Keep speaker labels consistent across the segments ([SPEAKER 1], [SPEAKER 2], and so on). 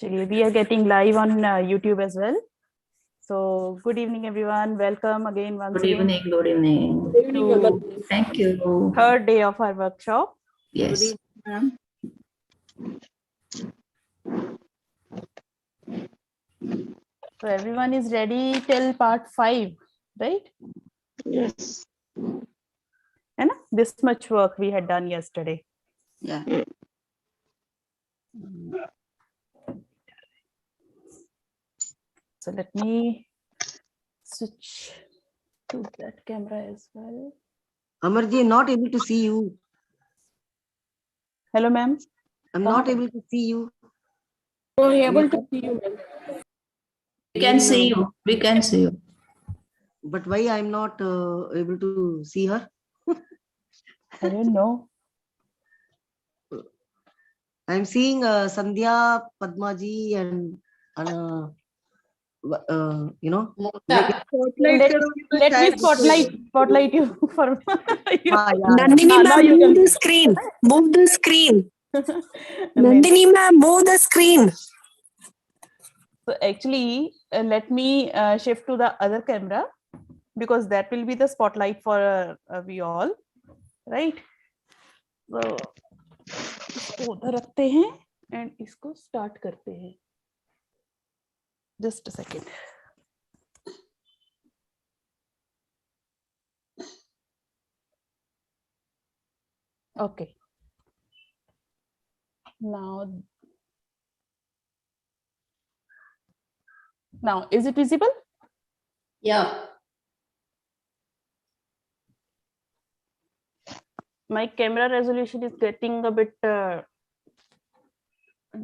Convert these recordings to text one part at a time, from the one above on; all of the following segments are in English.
[SPEAKER 1] We are getting live on YouTube as well. So good evening, everyone. Welcome again once again.
[SPEAKER 2] Good evening.
[SPEAKER 3] Good evening.
[SPEAKER 2] Thank you.
[SPEAKER 1] Third day of our workshop.
[SPEAKER 2] Yes.
[SPEAKER 1] So everyone is ready till part 5, right?
[SPEAKER 3] Yes.
[SPEAKER 1] And this much work we had done yesterday.
[SPEAKER 2] Yeah.
[SPEAKER 1] So let me switch to that camera as well.
[SPEAKER 4] Amarji, not able to see you.
[SPEAKER 1] Hello, ma'am.
[SPEAKER 4] I'm not able to see you.
[SPEAKER 3] Oh, able to see you.
[SPEAKER 2] We can see you. We can see you.
[SPEAKER 4] But why I'm not able to see her?
[SPEAKER 1] I don't know.
[SPEAKER 4] I'm seeing Sandhya, Padmaji, and you know.
[SPEAKER 1] Let me spotlight you for you.
[SPEAKER 5] Nandini ma'am, move the screen. Move the screen. Nandini ma'am, move the screen.
[SPEAKER 1] So actually, let me shift to the other camera because that will be the spotlight for we all, right? So इसको उधर रखते हैं and इसको start करते हैं. Just a second. Okay. Now is it visible?
[SPEAKER 2] Yeah.
[SPEAKER 1] My camera resolution is getting a bit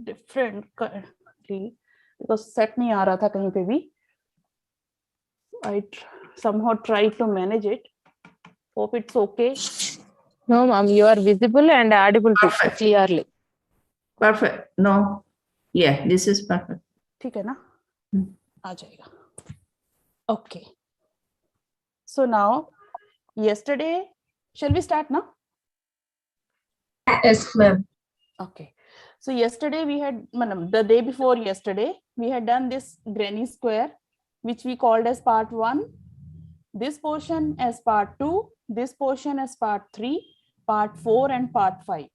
[SPEAKER 1] different currently because set नहीं आ रहा था कहीं पे भी. I somehow tried to manage it. Hope it's okay.
[SPEAKER 3] No, ma'am, you are visible and audible too clearly.
[SPEAKER 2] Perfect. No. Yeah, this is perfect.
[SPEAKER 1] ठीक है ना? आ जाएगा. Okay. So now, yesterday, shall we start now?
[SPEAKER 2] Yes, ma'am.
[SPEAKER 1] Okay. So yesterday we had, the day before yesterday, we had done this granny square, which we called as part 1, this portion as part 2, this portion as part 3, part 4 and part 5.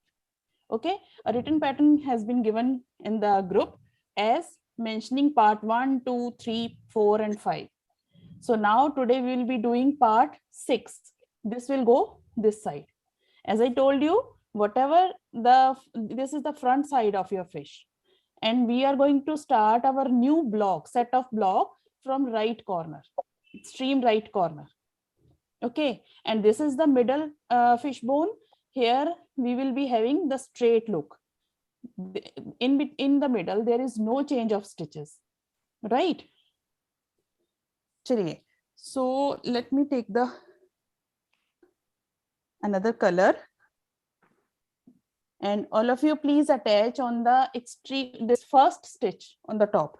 [SPEAKER 1] Okay. A written pattern has been given in the group as mentioning part 1, 2, 3, 4 and 5. So now today we will be doing part 6. This will go this side. As I told you, this is the front side of your fish. And we are going to start our new block, set of block from right corner, extreme right corner. Okay. And this is the middle fish bone. Here we will be having the straight look. In the middle, there is no change of stitches, right? Chaliye. So let me take another color. And all of you please attach on the extreme, this first stitch on the top.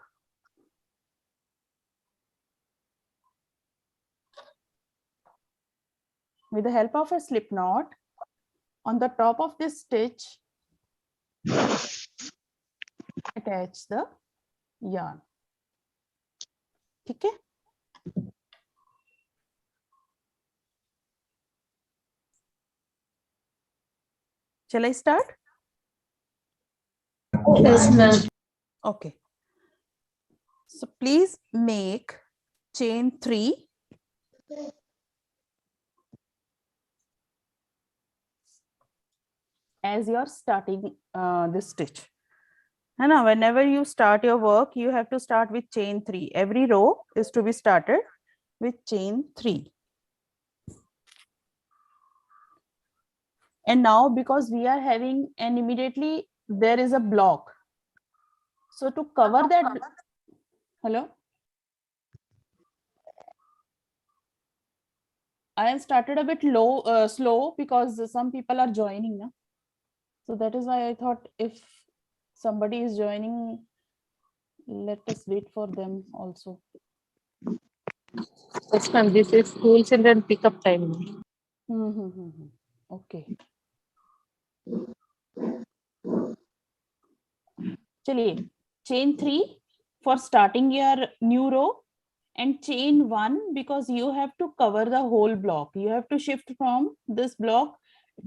[SPEAKER 1] With the help of a slip knot, on the top of this stitch, attach the yarn. Okay. Shall I start?
[SPEAKER 2] Yes, ma'am.
[SPEAKER 1] Okay. So please make chain 3. As you're starting this stitch. And now whenever you start your work, you have to start with chain 3. Every row is to be started with chain 3. And now because we are having, and immediately there is a block. So to cover that, hello? I have started a bit slow because some people are joining. Na? So that is why I thought if somebody is joining, let us wait for them also.
[SPEAKER 3] Yes, ma'am, this is school children pickup time.
[SPEAKER 1] Okay. Chaliye. chain 3 for starting your new row, and chain 1 because you have to cover the whole block. You have to shift from this block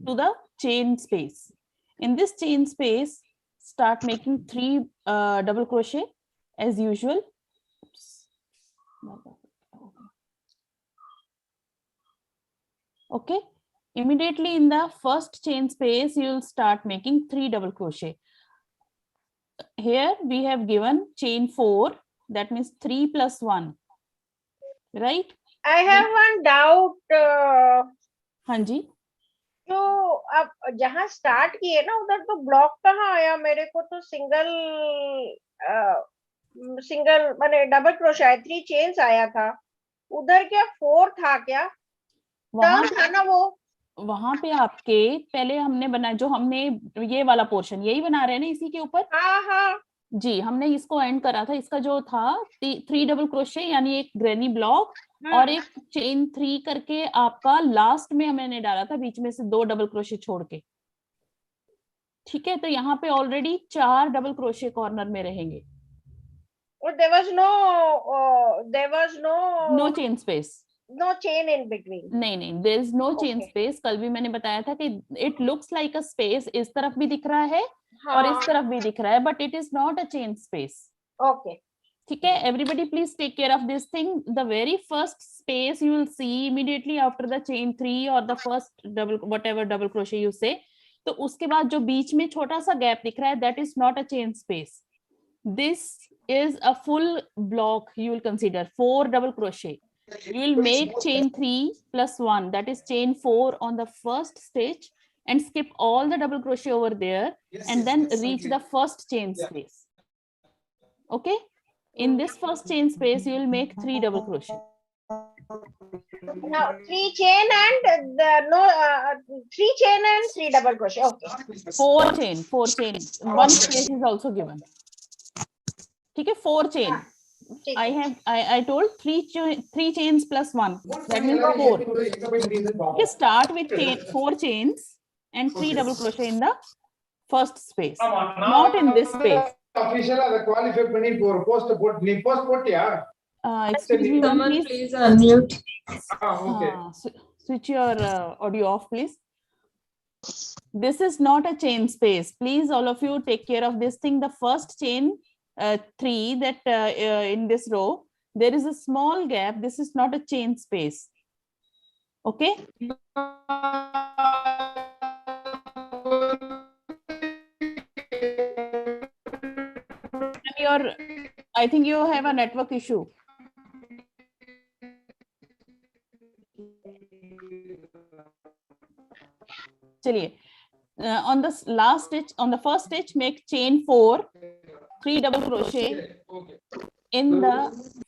[SPEAKER 1] to the chain space. In this chain space, start making 3 double crochet as usual. Oops. Okay, immediately in the first chain space, you will start making 3 double crochet. Here we have given chain 4, that means 3 plus 1, right?
[SPEAKER 6] I have one doubt.
[SPEAKER 1] हाँ जी,
[SPEAKER 6] जो अब जहाँ start किए ना उधर तो block कहाँ आया? मेरे को तो सिंगल माने डबल क्रोशे आया, 3 चेन्स आया था उधर। क्या 4 था क्या?
[SPEAKER 1] वहां
[SPEAKER 6] टर्न था ना वो?
[SPEAKER 1] वहां पे आपके पहले हमने बना, जो हमने ये वाला पोर्शन यही बना रहे हैं ना इसी के ऊपर।
[SPEAKER 6] हाँ हाँ
[SPEAKER 1] जी, हमने इसको एंड करा था। इसका जो था 3 डबल क्रोशे यानी एक ग्रेनी ब्लॉक और एक चेन 3 करके आपका लास्ट में मैंने डाला था, बीच में से 2 डबल क्रोशे छोड़ के। ठीक है, तो यहाँ पे ऑलरेडी 4 डबल क्रोशे कॉर्नर में रहेंगे।
[SPEAKER 6] there was
[SPEAKER 1] no chain space,
[SPEAKER 6] no chain in between.
[SPEAKER 1] नहीं, there is no chain
[SPEAKER 6] Okay.
[SPEAKER 1] Space. कल भी मैंने बताया था कि it looks like a space, इस तरफ भी दिख रहा है और इस तरफ भी दिख रहा है, but it is not a chain space.
[SPEAKER 6] Okay.
[SPEAKER 1] ठीक है, everybody please take care of this thing. The very first space you will see immediately after the chain 3 और the first double whatever double crochet you say, तो उसके बाद जो बीच में छोटा सा गैप दिख रहा है, that is not a chain space. This is a full block. You will consider 4 double crochet. You will make chain 3 plus 1, that is chain 4 on the first stitch, and skip all the double crochet over there, and then reach the first chain space. Okay, in this first chain space you will make 3 double crochet.
[SPEAKER 6] Now 3 chain and 3 chain and 3 double crochet. Okay.
[SPEAKER 1] 4 chain, one space is also given. ठीक है, 4 chain. I told 3 chains plus 1, that means 4. Okay, start with 4 chains and 3 double crochet in the first space, not in this space.
[SPEAKER 7] Officially அதை qualify பண்ணி இப்போ ஒரு post போட்டு நீ post போட்டியா?
[SPEAKER 1] Excuse me, one please.
[SPEAKER 5] Please unmute.
[SPEAKER 7] Okay.
[SPEAKER 1] Switch your audio off, please. This is not a chain space. Please, all of you, take care of this thing. The first chain 3 that in this row, there is a small gap. This is not a chain space. Okay. I think you have a network issue. चलिए, on the last stitch, on the first stitch, make chain 4, 3 double crochet in the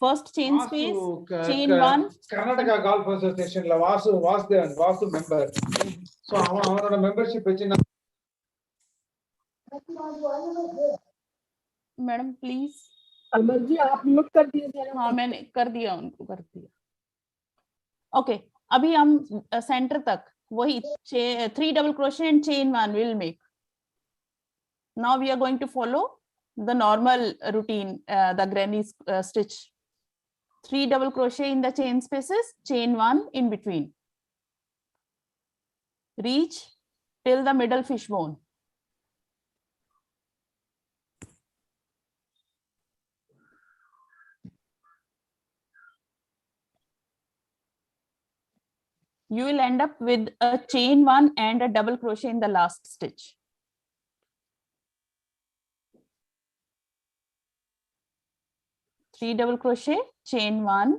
[SPEAKER 1] first chain space, chain 1.
[SPEAKER 7] Karnataka golf அசோசியேஷன்ல Vasu member. So அவனோட membership வச்சு
[SPEAKER 1] madam please.
[SPEAKER 8] Amar ji आप mute कर दीजिए।
[SPEAKER 1] हाँ, मैंने कर दिया, उनको कर दिया। ओके, अभी हम सेंटर तक वही 3 double crochet and chain 1 will make. Now we are going to follow the normal routine, the granny stitch. 3 double crochet in the chain spaces, chain 1 in between. Reach till the middle fishbone. You will end up with a chain 1 and a double crochet in the last stitch. Three double crochet, chain 1,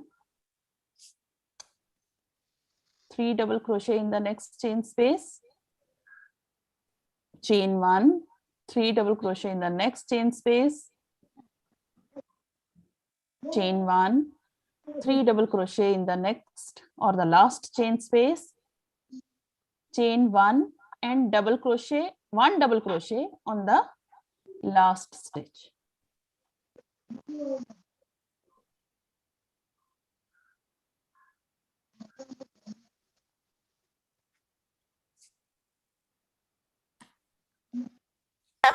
[SPEAKER 1] 3 double crochet in the next chain space, chain 1, 3 double crochet in the next chain space, chain 1, 3 double crochet in the next or the last chain space, chain 1 and double crochet, 1 double crochet on the last stitch.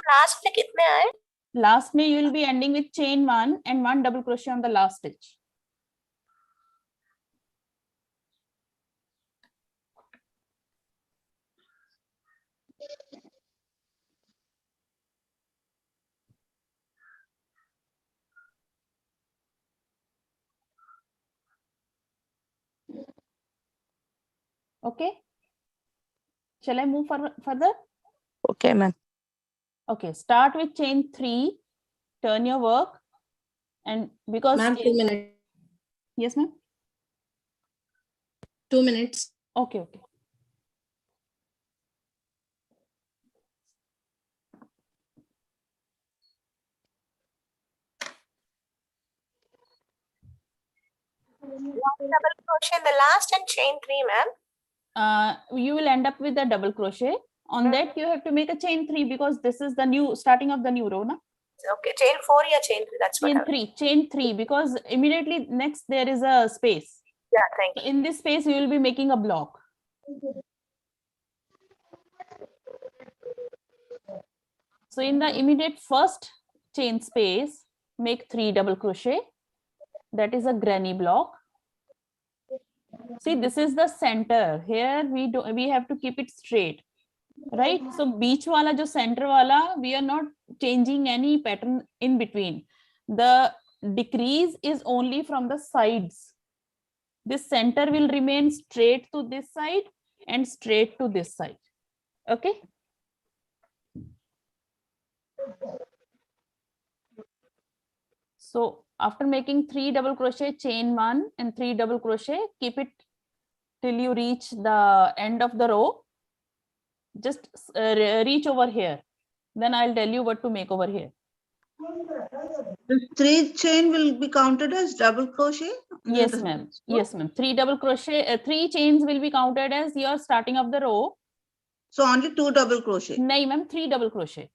[SPEAKER 5] Last में कितने आए?
[SPEAKER 1] last में you will be ending with chain 1 and 1 double crochet on the last stitch. Okay, shall I move further?
[SPEAKER 3] Okay, ma'am.
[SPEAKER 1] Okay, start with chain 3, turn your work, and because
[SPEAKER 9] Ma'am, 2 minutes.
[SPEAKER 1] yes ma'am,
[SPEAKER 9] 2 minutes.
[SPEAKER 1] okay.
[SPEAKER 5] Double crochet in the last and chain 3, ma'am.
[SPEAKER 1] You will end up with a double crochet. On that you have to make a chain 3 because this is the new starting of the new row, na?
[SPEAKER 5] Okay, chain 4 या chain 3, that's what
[SPEAKER 1] Chain 3 because immediately next there is a space.
[SPEAKER 5] Yeah, thank
[SPEAKER 1] you. In this space you will be making a block. So in the immediate first chain space, make 3 double crochet. That is a granny block. See, this is the center. Here we have to keep it straight, right? So beach wala jo center wala, we are not changing any pattern in between. The decrease is only from the sides. This center will remain straight to this side and straight to this side. Okay. So after making 3 double crochet, chain 1 and 3 double crochet, keep it till you reach the end of the row. Just reach over here. Then I'll tell you what to make over here.
[SPEAKER 2] The 3 chain will be counted as double crochet?
[SPEAKER 1] Yes, ma'am. Yes, ma'am. 3 double crochet, 3 chains will be counted as your starting of the row.
[SPEAKER 2] So only 2 double crochet?
[SPEAKER 1] No, ma'am, 3 double crochet.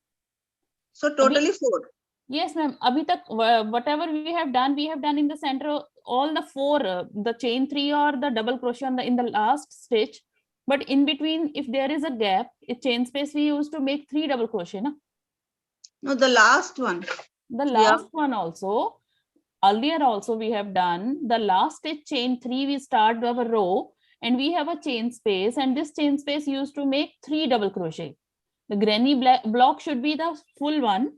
[SPEAKER 2] So totally 4?
[SPEAKER 1] Yes, ma'am. Abhi tak, whatever we have done in the center, all the 4, the chain 3 or the double crochet in the last stitch. But in between, if there is a gap, a chain space, we used to make 3 double crochet. Na?
[SPEAKER 2] No, the last one.
[SPEAKER 1] The last one also, earlier also we have done, the last stitch chain 3, we start our row and we have a chain space, and this chain space used to make 3 double crochet. The granny block should be the full one,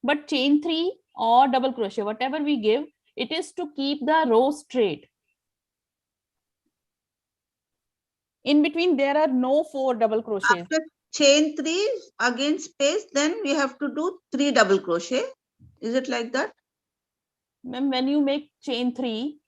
[SPEAKER 1] but chain 3 or double crochet, whatever we give, it is to keep the row straight. In between, there are no 4 double crochets.
[SPEAKER 2] After chain 3, again space, then we have to do 3 double crochet. Is it like that?
[SPEAKER 1] Ma'am, when you make chain 3,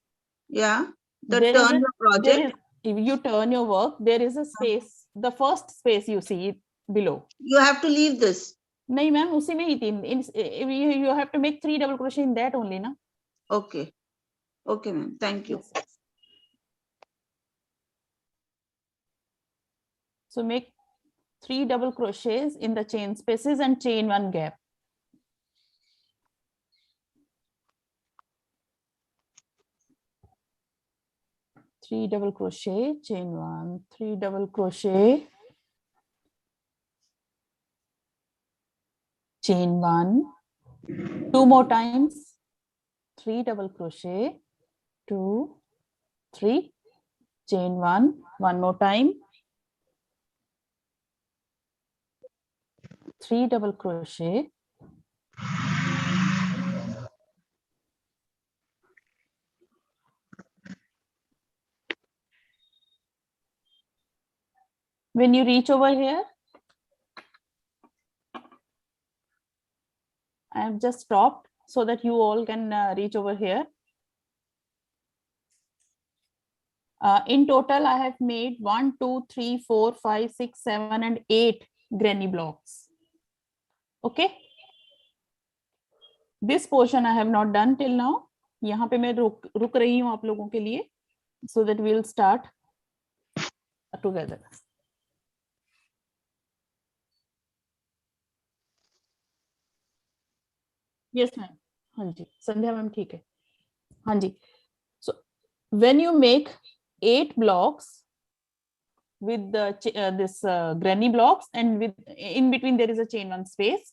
[SPEAKER 2] yeah, turn your project.
[SPEAKER 1] If you turn your work, there is a space. The first space you see it below.
[SPEAKER 2] You have to leave this.
[SPEAKER 1] No, ma'am, usi mein hi you have to make 3 double crochet in that only, na?
[SPEAKER 2] Okay. Okay, ma'am. Thank you.
[SPEAKER 1] Yes. So make 3 double crochets in the chain spaces and chain 1 gap. Three double crochet, chain 1, 3 double crochet, chain 1, 2 more times, 3 double crochet, 2, 3, chain 1 more time, 3 double crochet, when you reach over here, I have just stopped so that you all can reach over here. In total, I have made 1, 2, 3, 4, 5, 6, 7, and 8 granny blocks. Okay. This portion I have not done till now. यहाँ पे मैं रुक रही हूँ आप लोगों के लिए, so that we will start together. Yes, ma'am. हाँ जी, संध्या मैम ठीक है. हाँ जी. So when you make 8 blocks with the this granny blocks, and with in between there is a chain 1 space,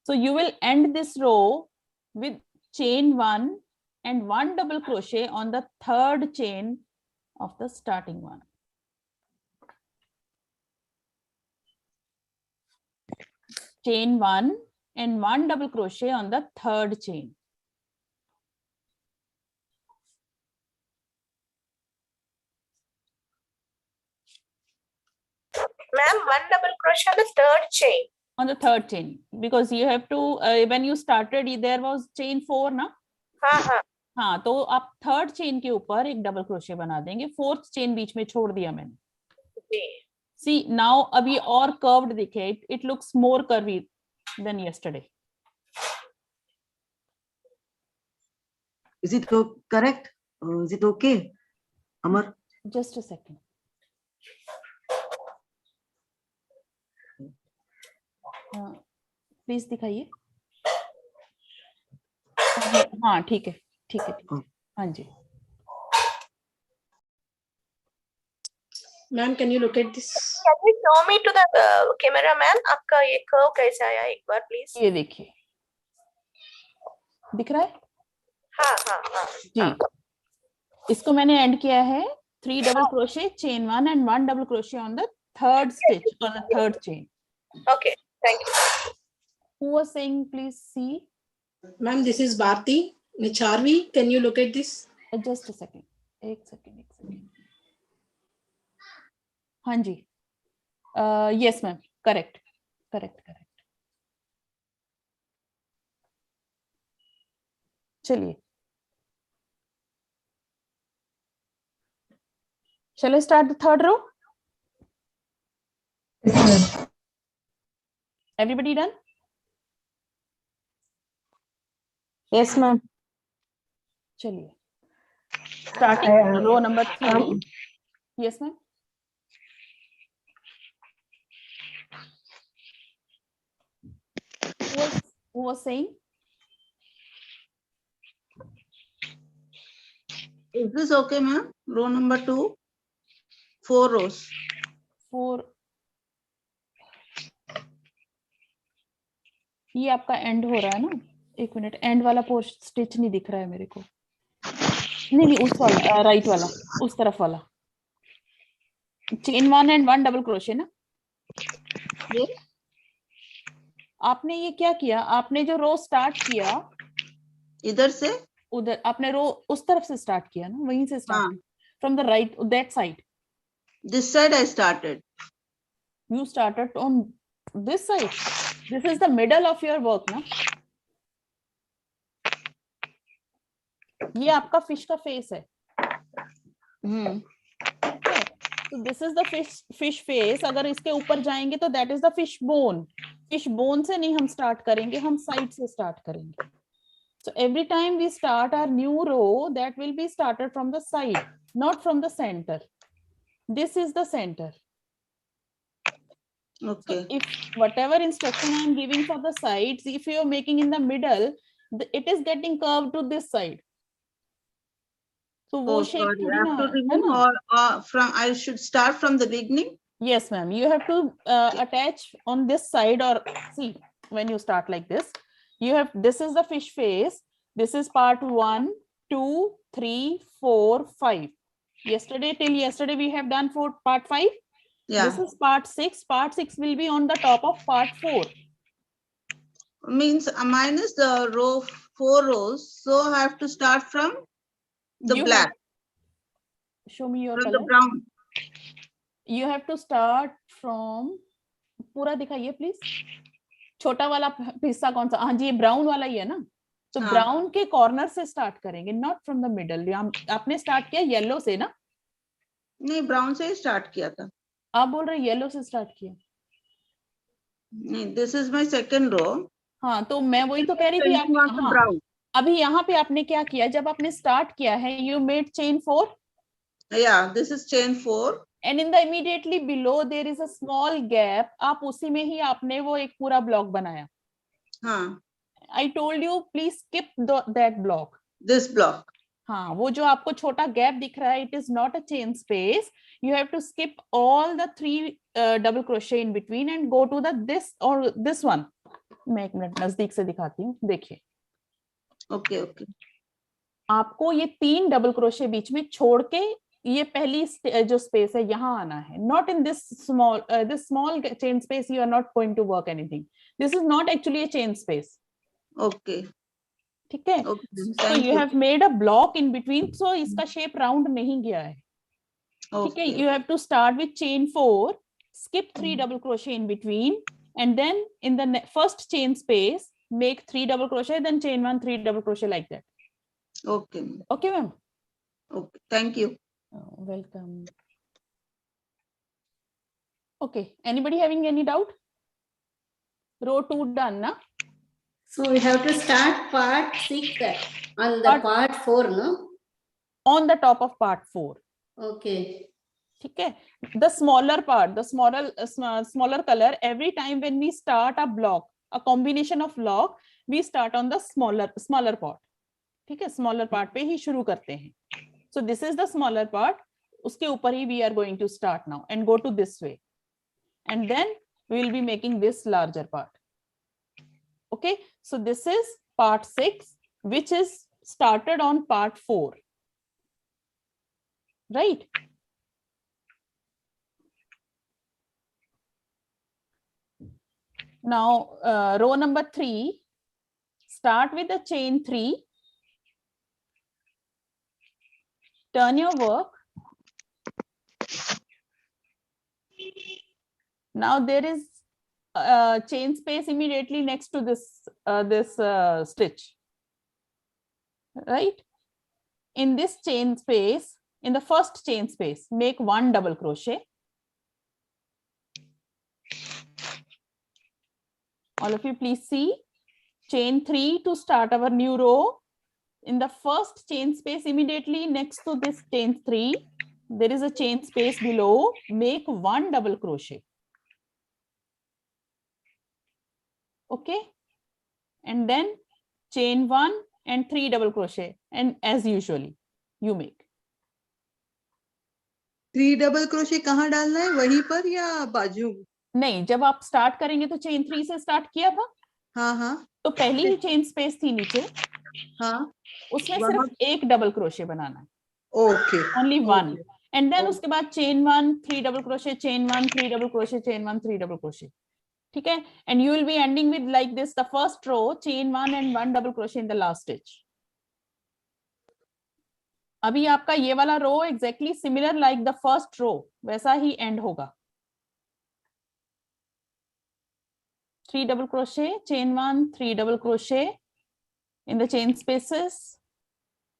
[SPEAKER 1] So you will end this row with chain 1 and 1 double crochet on the third chain of the starting one. Chain 1 and 1 double crochet on the third chain.
[SPEAKER 5] Ma'am, 1 double crochet on the third chain.
[SPEAKER 1] On the third chain, because you have to when you started there was chain 4 ना.
[SPEAKER 5] हाँ.
[SPEAKER 1] हाँ, तो आप third chain के ऊपर एक double crochet बना देंगे, फोर्थ चेन बीच में छोड़ दिया मैंने. सी नाउ अब ये और कर्व्ड दिखे, it looks more curvy than yesterday.
[SPEAKER 4] Is it correct? Is it okay, Amar?
[SPEAKER 1] Just a second. Please दिखाइए. हाँ ठीक है, ठीक है. हाँ जी.
[SPEAKER 8] Ma'am, can you look at this?
[SPEAKER 5] Can you show me to the camera, ma'am? आपका ये curve कैसा आया एक बार प्लीज.
[SPEAKER 1] ये देखिए, दिख रहा है.
[SPEAKER 5] हाँ.
[SPEAKER 1] जी. इसको मैंने एंड किया है 3 double crochet, chain 1 and 1 double crochet on the third stitch on the third chain.
[SPEAKER 5] Okay, thank you.
[SPEAKER 1] Who was saying please see?
[SPEAKER 8] Ma'am, this is Bharti. Charvi, can you look at this?
[SPEAKER 1] Just a second. एक second. हाँ जी. Yes ma'am, correct. चलिए. Shall I start the third row? Everybody done?
[SPEAKER 3] Yes, ma'am.
[SPEAKER 1] चलिए. Starting row number 3. Yes ma'am. Who was saying?
[SPEAKER 2] Is this okay, ma'am? Row number 2, 4 rows.
[SPEAKER 1] 4. ये आपका and हो रहा है ना. एक मिनट, एंड वाला पोर्शन स्टिच नहीं दिख रहा है मेरे को. नहीं उस वाला, राइट वाला, उस तरफ वाला. चेन 1 and 1 डबल क्रोशे ना.
[SPEAKER 2] ये
[SPEAKER 1] आपने ये क्या किया, आपने जो रो स्टार्ट किया
[SPEAKER 2] इधर से
[SPEAKER 1] उधर, आपने रो उस तरफ से स्टार्ट किया ना, वहीं से स्टार्ट.
[SPEAKER 2] हाँ.
[SPEAKER 1] From the right, that side.
[SPEAKER 2] This side I started.
[SPEAKER 1] You started on this side. This is the middle of your work ना. ये आपका फिश का फेस है. So this is the fish face. अगर इसके ऊपर जाएंगे तो that is the fish bone. Fish bone से नहीं हम start करेंगे, हम side से start करेंगे. So every time we start our new row, that will be started from the side, not from the center. This is the center.
[SPEAKER 2] Okay.
[SPEAKER 1] So if whatever instruction I am giving for the sides, if you are making in the middle, it is getting curved to this side. So वो shape
[SPEAKER 2] Sorry,
[SPEAKER 1] थोड़ी
[SPEAKER 2] I
[SPEAKER 1] ना
[SPEAKER 2] have to
[SPEAKER 1] है
[SPEAKER 2] remove
[SPEAKER 1] ना?
[SPEAKER 2] or from I should start from the beginning.
[SPEAKER 1] Yes, ma'am. You have to attach on this side, or see when you start like this. You have, this is the fish face. This is part 1, 2, 3, 4, 5. Till yesterday we have done for part 5.
[SPEAKER 2] Yeah.
[SPEAKER 1] This is part 6. Part 6 will be on the top of part 4.
[SPEAKER 2] Means mine is the row 4 rows, so I have to start from the
[SPEAKER 1] You
[SPEAKER 2] black.
[SPEAKER 1] Show me your
[SPEAKER 2] From
[SPEAKER 1] color.
[SPEAKER 2] the brown.
[SPEAKER 1] You have to start from, पूरा दिखाइए please. छोटा वाला हिस्सा कौन सा? हाँ जी, ये brown वाला ही है ना. तो ब्राउन के कॉर्नर से स्टार्ट करेंगे, नॉट फ्रॉम द मिडल. आपने स्टार्ट किया येलो से ना?
[SPEAKER 2] नहीं, ब्राउन से ही स्टार्ट किया था.
[SPEAKER 1] आप बोल रहे येलो से स्टार्ट किया.
[SPEAKER 2] नहीं, this is my second row.
[SPEAKER 1] हाँ, तो मैं वही तो कह रही थी. आप
[SPEAKER 2] ब्राउन.
[SPEAKER 1] अभी यहाँ पे आपने क्या किया, जब आपने स्टार्ट किया है, you made chain 4.
[SPEAKER 2] Yeah, this is chain 4.
[SPEAKER 1] And in the immediately below there is a small gap. आप उसी में ही आपने वो एक पूरा ब्लॉक बनाया.
[SPEAKER 2] हाँ.
[SPEAKER 1] I told you please skip that block.
[SPEAKER 2] This block.
[SPEAKER 1] हाँ, वो जो आपको छोटा गैप दिख रहा है, it is not a chain space. You have to skip all the 3 double crochet in between and go to the this or this one. मैं एक मिनट नजदीक से दिखाती हूँ, देखिए
[SPEAKER 2] ओके ओके
[SPEAKER 1] आपको ये 3 डबल क्रोशे बीच में छोड़ के ये पहली जो स्पेस है यहाँ आना है, not in this small chain space, you are not going to work anything, this is not actually a chain space.
[SPEAKER 2] Okay
[SPEAKER 1] ठीक है,
[SPEAKER 2] okay
[SPEAKER 1] so
[SPEAKER 2] thank
[SPEAKER 1] you
[SPEAKER 2] you
[SPEAKER 1] have made a block in between, so इसका shape round नहीं गया है. ठीक है,
[SPEAKER 2] ओके
[SPEAKER 1] you have to start with chain 4, skip 3 double crochet in between, and then in the first chain space make 3 double crochet, then chain 1 3 double crochet like that.
[SPEAKER 2] Okay
[SPEAKER 1] Okay ma'am?
[SPEAKER 2] Okay thank you
[SPEAKER 1] Welcome. Okay, anybody having any doubt? Row 2 done na?
[SPEAKER 8] So we have to start part 6 on the part 4, no?
[SPEAKER 1] On the top of part 4.
[SPEAKER 8] Okay.
[SPEAKER 1] ठीक है, the smaller part, the smaller color, every time when we start a block, a combination of block, we start on the smaller part. ठीक है, smaller part पे ही शुरू करते हैं. So this is the smaller part, उसके ऊपर ही we are going to start now and go to this way, and then we will be making this larger part. Okay, so this is part 6, which is started on part 4, right? Now, row number 3, start with the chain 3, turn your work. Now there is a chain space immediately next to this stitch, right? In this chain space, in the first chain space, make 1 double crochet. All of you please see, chain 3 to start our new row. In the first chain space immediately next to this chain 3, there is a chain space below, make 1 double crochet. Okay, and then chain 1 and 3 double crochet, and as usually you make.
[SPEAKER 2] 3 double crochet कहाँ डालना है, वहीं पर या बाजू?
[SPEAKER 1] नहीं, जब आप स्टार्ट करेंगे तो चेन 3 से स्टार्ट किया था,
[SPEAKER 2] हाँ हाँ
[SPEAKER 1] तो पहली ही चेन स्पेस थी नीचे,
[SPEAKER 2] हाँ
[SPEAKER 1] उसमें
[SPEAKER 2] वहाँ-
[SPEAKER 1] सिर्फ एक डबल क्रोशे बनाना है,
[SPEAKER 2] okay
[SPEAKER 1] only 1,
[SPEAKER 2] Okay.
[SPEAKER 1] And then
[SPEAKER 2] Okay.
[SPEAKER 1] उसके बाद chain 1 3 double crochet, chain 1 3 double crochet, chain 1 3 double crochet. ठीक है, and you will be ending with like this, the first row chain 1 and 1 double crochet in the last stitch. अभी आपका ये वाला row exactly similar like the first row वैसा ही and होगा. 3 double crochet, chain 1 3 double crochet in the chain spaces,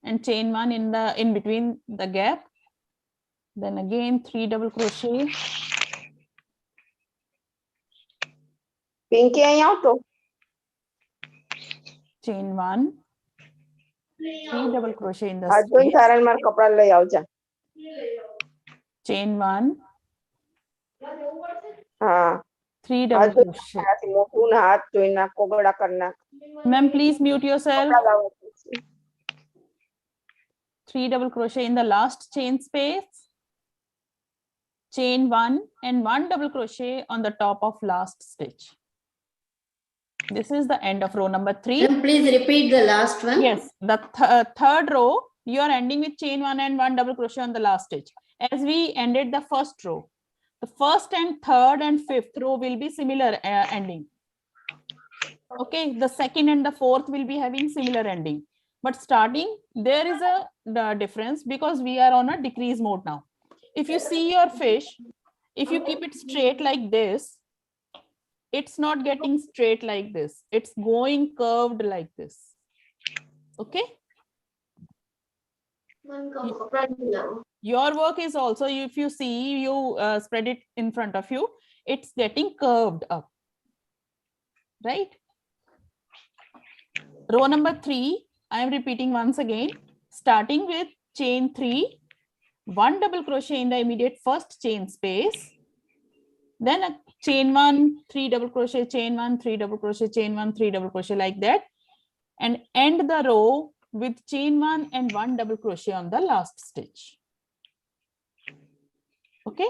[SPEAKER 1] and chain 1 in between the gap, then again 3 double crochet,
[SPEAKER 6] Pinky અહીં આવતો
[SPEAKER 1] chain 1 3 double crochet in the
[SPEAKER 6] Arjun
[SPEAKER 1] space,
[SPEAKER 6] સારણ મારા કપડા લઈ આવજા.
[SPEAKER 1] chain 1
[SPEAKER 6] હા
[SPEAKER 1] 3 double
[SPEAKER 6] Arjun
[SPEAKER 1] crochet.
[SPEAKER 6] મારાથી મોટું ને હાથ જોઈ નાખ, કોગળા કરી નાખ.
[SPEAKER 1] Ma'am, please mute yourself.
[SPEAKER 6] કપડા લાવવા પડશે.
[SPEAKER 1] 3 double crochet in the last chain space, chain 1 and 1 double crochet on the top of last stitch. This is the end of row number 3.
[SPEAKER 8] Then please repeat the last one.
[SPEAKER 1] Yes, the third row, you are ending with chain 1 and 1 double crochet on the last stitch. As we ended the first row, the first and third and fifth row will be similar ending. Okay, the second and the fourth will be having similar ending. But starting, there is the difference because we are on a decrease mode now. If you see your fish, if you keep it straight like this, it's not getting straight like this. It's going curved like this. Okay. Your work is also, if you see, you spread it in front of you, it's getting curved up, right? Row number 3, I am repeating once again, starting with chain 3, 1 double crochet in the immediate first chain space, then a chain 1 3 double crochet, chain 1 3 double crochet, chain 1 3 double crochet like that, and end the row with chain 1 and 1 double crochet on the last stitch. Okay.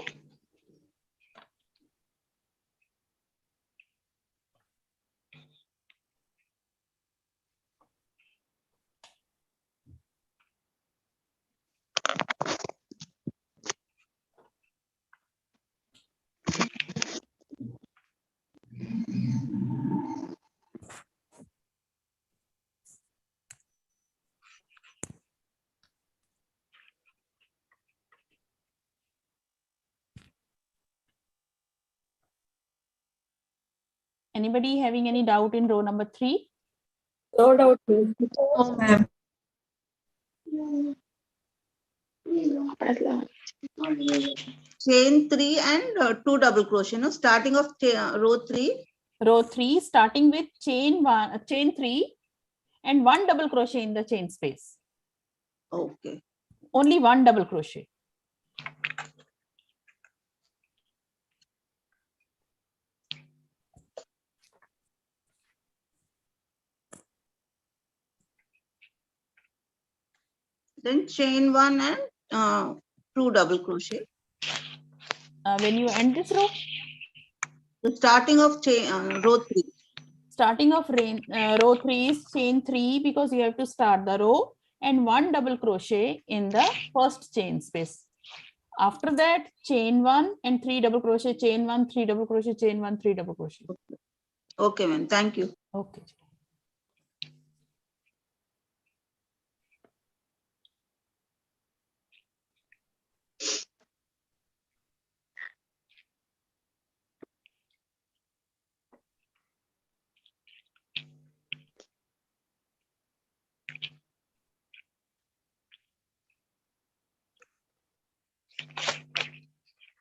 [SPEAKER 1] Anybody having any doubt in row number 3?
[SPEAKER 5] No doubt.
[SPEAKER 8] No, ma'am.
[SPEAKER 2] Chain 3 and 2 double crochet, no? Starting of row 3.
[SPEAKER 1] Row 3 starting with chain 3 and 1 double crochet in the chain space.
[SPEAKER 2] Okay.
[SPEAKER 1] Only 1 double crochet.
[SPEAKER 2] Then chain 1 and 2 double crochet.
[SPEAKER 1] When you end this row,
[SPEAKER 2] The starting of chain row 3.
[SPEAKER 1] starting of row 3 is chain 3 because you have to start the row and 1 double crochet in the first chain space. After that, chain 1 and 3 double crochet, chain 1, 3 double crochet, chain 1, 3 double crochet.
[SPEAKER 2] Okay, ma'am. Thank you.
[SPEAKER 1] Okay.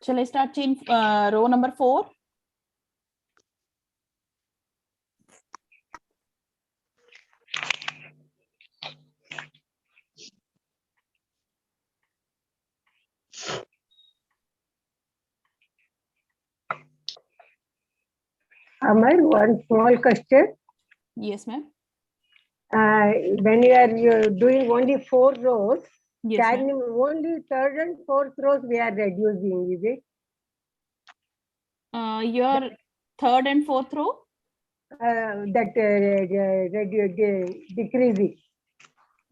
[SPEAKER 1] Shall I start chain row number 4?
[SPEAKER 9] Amar, one small question.
[SPEAKER 1] Yes, ma'am.
[SPEAKER 9] When you're doing only 4 rows,
[SPEAKER 1] Yes,
[SPEAKER 9] can
[SPEAKER 1] ma'am.
[SPEAKER 9] you only third and fourth rows we are reducing, is it?
[SPEAKER 1] Your third and fourth row?
[SPEAKER 9] Decreasing.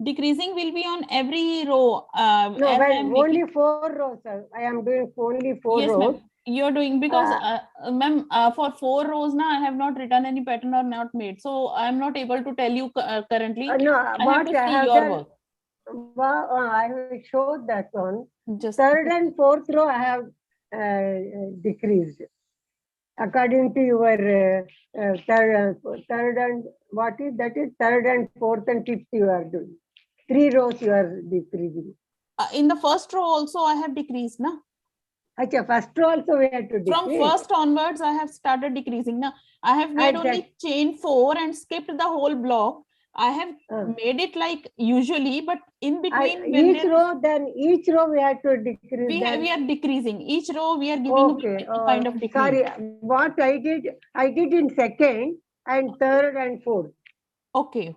[SPEAKER 1] Decreasing will be on every row.
[SPEAKER 9] No,
[SPEAKER 1] as I
[SPEAKER 9] when
[SPEAKER 1] am
[SPEAKER 9] only
[SPEAKER 1] making.
[SPEAKER 9] 4 rows. I am doing only 4
[SPEAKER 1] Yes,
[SPEAKER 9] rows.
[SPEAKER 1] ma'am. You're doing because, ma'am, for 4 rows now, I have not written any pattern or not made. So I'm not able to tell you currently.
[SPEAKER 9] No,
[SPEAKER 1] I have
[SPEAKER 9] what
[SPEAKER 1] to
[SPEAKER 9] I
[SPEAKER 1] see
[SPEAKER 9] have
[SPEAKER 1] your
[SPEAKER 9] done,
[SPEAKER 1] work.
[SPEAKER 9] I will show that one.
[SPEAKER 1] Just
[SPEAKER 9] Third and fourth row I have decreased. According to your third and what is that is third and fourth and fifth you are doing. 3 rows you are decreasing.
[SPEAKER 1] in the first row also I have decreased now.
[SPEAKER 9] Okay, first row also we have to decrease.
[SPEAKER 1] From first onwards I have started decreasing now. I have made only chain 4 and skipped the whole block. I have made it like usually, but in between
[SPEAKER 9] each row we have to decrease.
[SPEAKER 1] We are decreasing. Each row we are giving a kind of decrease.
[SPEAKER 9] Sorry, what I did in second and third and fourth.
[SPEAKER 1] Okay.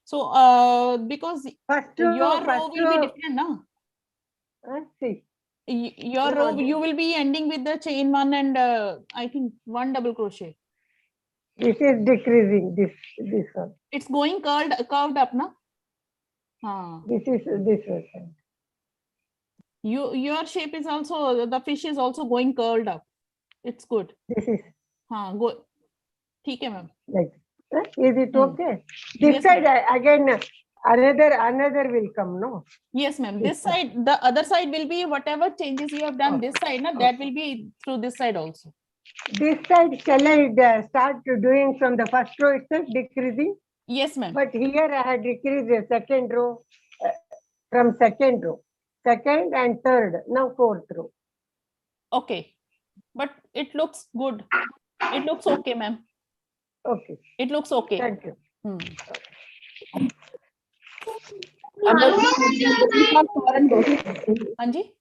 [SPEAKER 1] So because your row will be different now.
[SPEAKER 9] See.
[SPEAKER 1] Your row you will be ending with the chain 1 and I think 1 double crochet.
[SPEAKER 9] This is decreasing. This one.
[SPEAKER 1] It's going curved up, na?
[SPEAKER 9] This one.
[SPEAKER 1] Your shape is also, the fish is also going curled up. It's good.
[SPEAKER 9] This is.
[SPEAKER 1] Go. Okay, ma'am.
[SPEAKER 9] Like, is it okay? This side again another will come, no?
[SPEAKER 1] Yes, ma'am. This side, the other side will be whatever changes you have done this side, na, that will be through this side also.
[SPEAKER 9] This side, shall I start doing from the first row itself, decreasing?
[SPEAKER 1] Yes, ma'am.
[SPEAKER 9] But here I had decreased the second row, from second row, second and third, now fourth row.
[SPEAKER 1] Okay. But it looks good. It looks okay, ma'am.
[SPEAKER 9] Okay.
[SPEAKER 1] It looks okay.
[SPEAKER 9] Thank you.
[SPEAKER 1] Anji?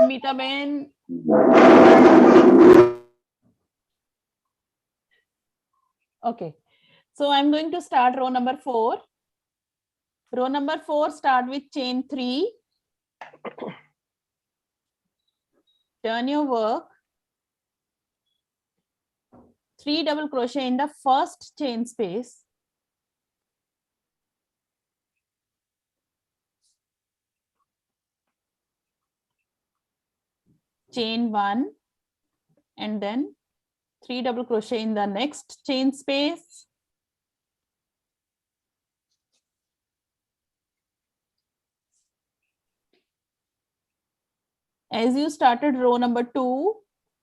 [SPEAKER 1] Meeta Ben. Okay. So I'm going to start row number 4. Row number 4 start with chain 3. Turn your work. 3 double crochet in the first chain space. Chain 1 and then 3 double crochet in the next chain space. As you started row number 2,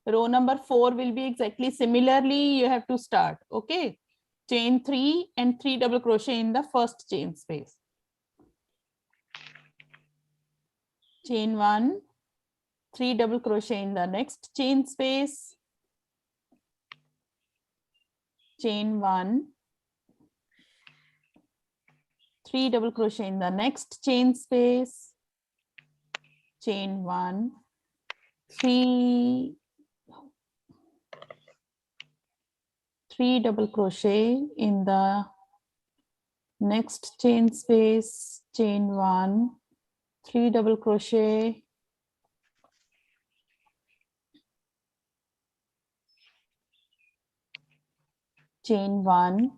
[SPEAKER 1] row number 4 will be exactly similarly. You have to start. Okay. Chain 3 and 3 double crochet in the first chain space. Chain 1, 3 double crochet in the next chain space. Chain 1, 3 double crochet in the next chain space. Chain 1, 3 double crochet in the next chain space. Chain 1, 3 double crochet. Chain 1,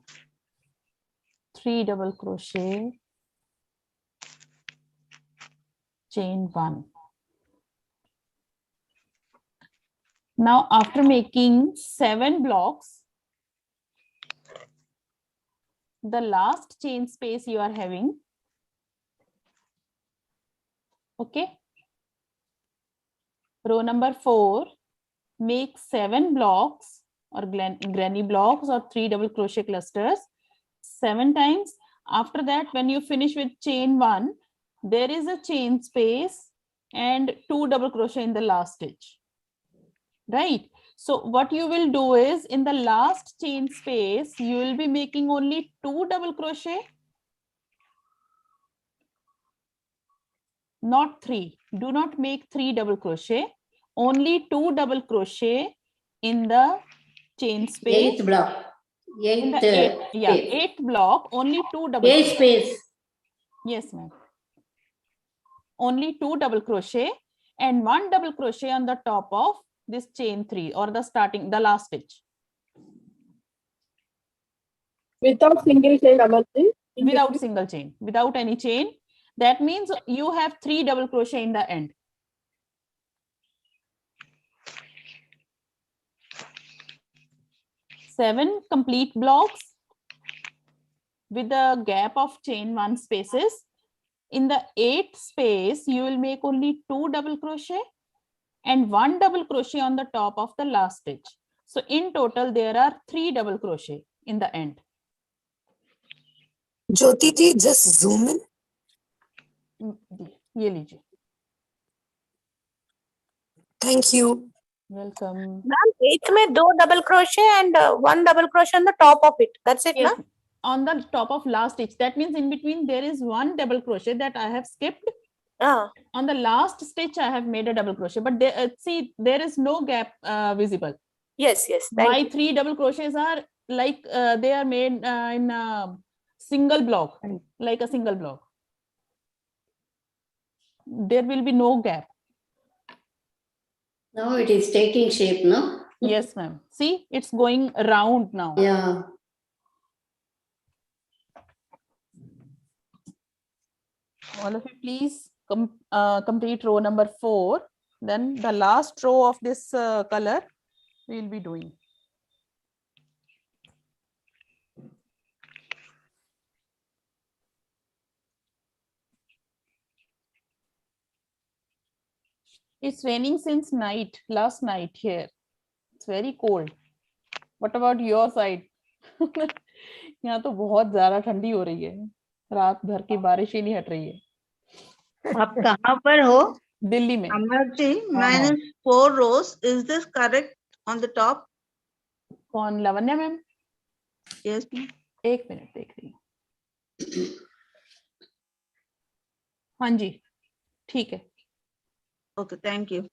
[SPEAKER 1] 3 double crochet. Chain 1. Now after making 7 blocks, the last chain space you are having, okay, row number 4, make 7 blocks or granny blocks or 3 double crochet clusters 7 times. After that, when you finish with chain 1, there is a chain space and 2 double crochet in the last stitch, right? So what you will do is, in the last chain space, you will be making only 2 double crochet, not 3. Do not make 3 double crochet, only 2 double crochet in the chain space.
[SPEAKER 8] Eighth block.
[SPEAKER 1] In
[SPEAKER 8] Eighth
[SPEAKER 1] the
[SPEAKER 8] space.
[SPEAKER 1] eighth block, only 2 double
[SPEAKER 8] Eighth
[SPEAKER 1] crochet.
[SPEAKER 8] space.
[SPEAKER 1] Yes, ma'am. Only 2 double crochet and 1 double crochet on the top of this chain 3 or the last stitch.
[SPEAKER 3] Without single chain, Amarji?
[SPEAKER 1] Without single chain, without any chain. That means you have 3 double crochet in the end. Seven complete blocks with a gap of chain 1 spaces. In the 8th space, you will make only 2 double crochet and 1 double crochet on the top of the last stitch. So in total, there are 3 double crochet in the end.
[SPEAKER 5] Jyoti ji, just zoom in.
[SPEAKER 1] ये लीजिए.
[SPEAKER 5] Thank you.
[SPEAKER 1] Welcome.
[SPEAKER 10] Ma'am, 8th में 2 double crochet and 1 double crochet on the top of it. That's it,
[SPEAKER 1] Yes,
[SPEAKER 10] na?
[SPEAKER 1] on the top of last stitch. That means in between there is 1 double crochet that I have skipped. On the last stitch, I have made a double crochet, but there, see, there is no gap visible.
[SPEAKER 10] Yes, yes.
[SPEAKER 1] My 3 double crochets are like they are made in a single block, like a single block. There will be no gap.
[SPEAKER 8] Now it is taking shape, no?
[SPEAKER 1] Yes, ma'am. See, it's going round now.
[SPEAKER 8] Yeah.
[SPEAKER 1] All of you, please complete row number 4. Then the last row of this color we will be doing. It's raining since last night here. It's very cold. What about your side? यहाँ तो बहुत ज्यादा ठंडी हो रही है. रात भर की बारिश ही नहीं हट रही है.
[SPEAKER 2] आप कहाँ पर हो?
[SPEAKER 1] दिल्ली में.
[SPEAKER 2] Amarji, -4 rows. Is this correct on the top?
[SPEAKER 1] कौन? लवन्या मैम?
[SPEAKER 2] Yes, ma'am.
[SPEAKER 1] एक मिनट देख रही हूँ. हाँ जी, ठीक है.
[SPEAKER 2] Okay, thank you.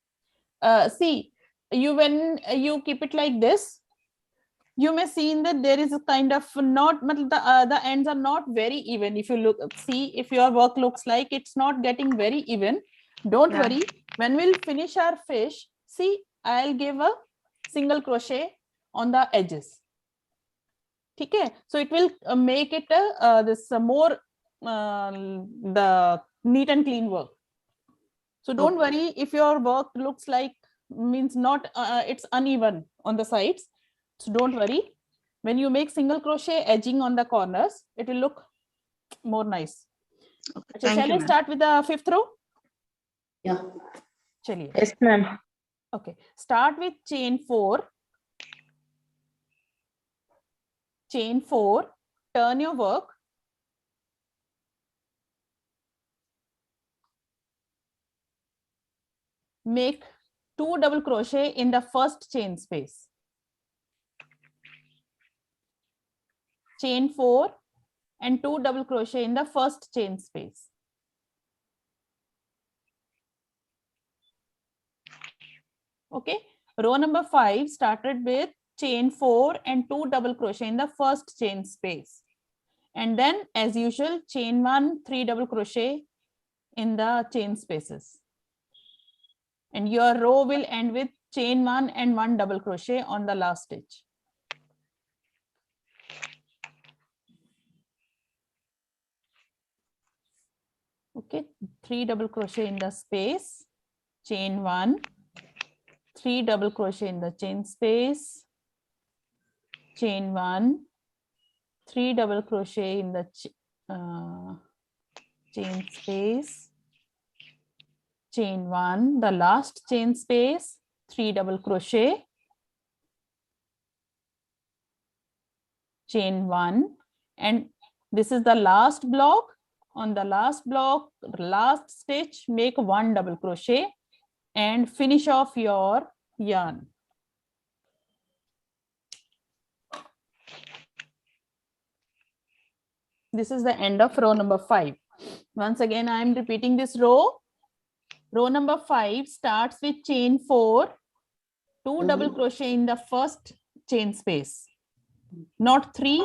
[SPEAKER 1] See, when you keep it like this, you may see that there is a kind of not, the ends are not very even. If you see if your work looks like it's not getting very even, don't worry. When we'll finish our fish, see, I'll give a single crochet on the edges. Okay, so it will make it more the neat and clean work. So don't worry if your work looks like means not it's uneven on the sides. So don't worry. When you make single crochet edging on the corners, it will look more nice. Okay, shall I start with the 5th row?
[SPEAKER 8] Yeah.
[SPEAKER 1] चलिए
[SPEAKER 3] Yes, ma'am.
[SPEAKER 1] okay, start with chain 4, turn your work, make 2 double crochet in the first chain space, chain 4 and 2 double crochet in the first chain space. Okay, row number 5 started with chain 4 and 2 double crochet in the first chain space, and then as usual chain 1, 3 double crochet in the chain spaces, and your row will end with chain 1 and 1 double crochet on the last stitch. Okay, 3 double crochet in the space, chain 1, 3 double crochet in the chain space, chain 1, 3 double crochet in the chain space, chain 1, the last chain space, 3 double crochet, chain 1, and this is the last block. On the last block, last stitch, make 1 double crochet and finish off your yarn. This is the end of row number 5. Once again, I am repeating this row. Row number 5 starts with chain 4, 2 double crochet in the first chain space, not 3,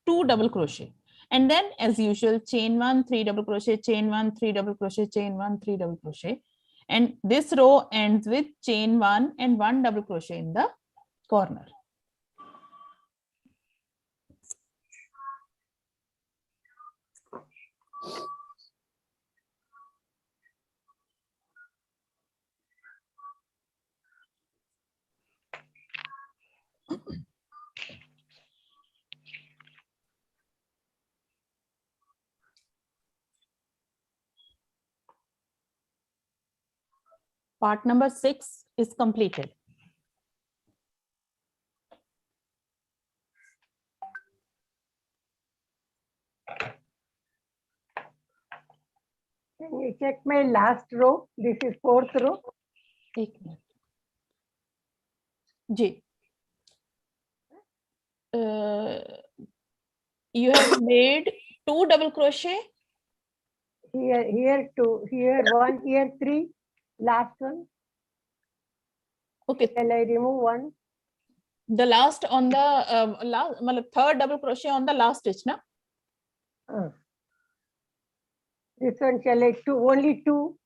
[SPEAKER 1] 2 double crochet, and then as usual chain 1, 3 double crochet, chain 1, 3 double crochet, chain 1, 3 double crochet, and this row ends with chain 1 and 1 double crochet in the corner. Part number 6 is completed.
[SPEAKER 9] Can you check my last row? This is 4th row.
[SPEAKER 1] एक minute जी, you have made 2 double crochet.
[SPEAKER 9] Here 2, here 1, here 3, last one.
[SPEAKER 1] Okay,
[SPEAKER 9] Shall I remove one?
[SPEAKER 1] the last on the last, third double crochet on the last stitch, na?
[SPEAKER 9] This one shall I only 2?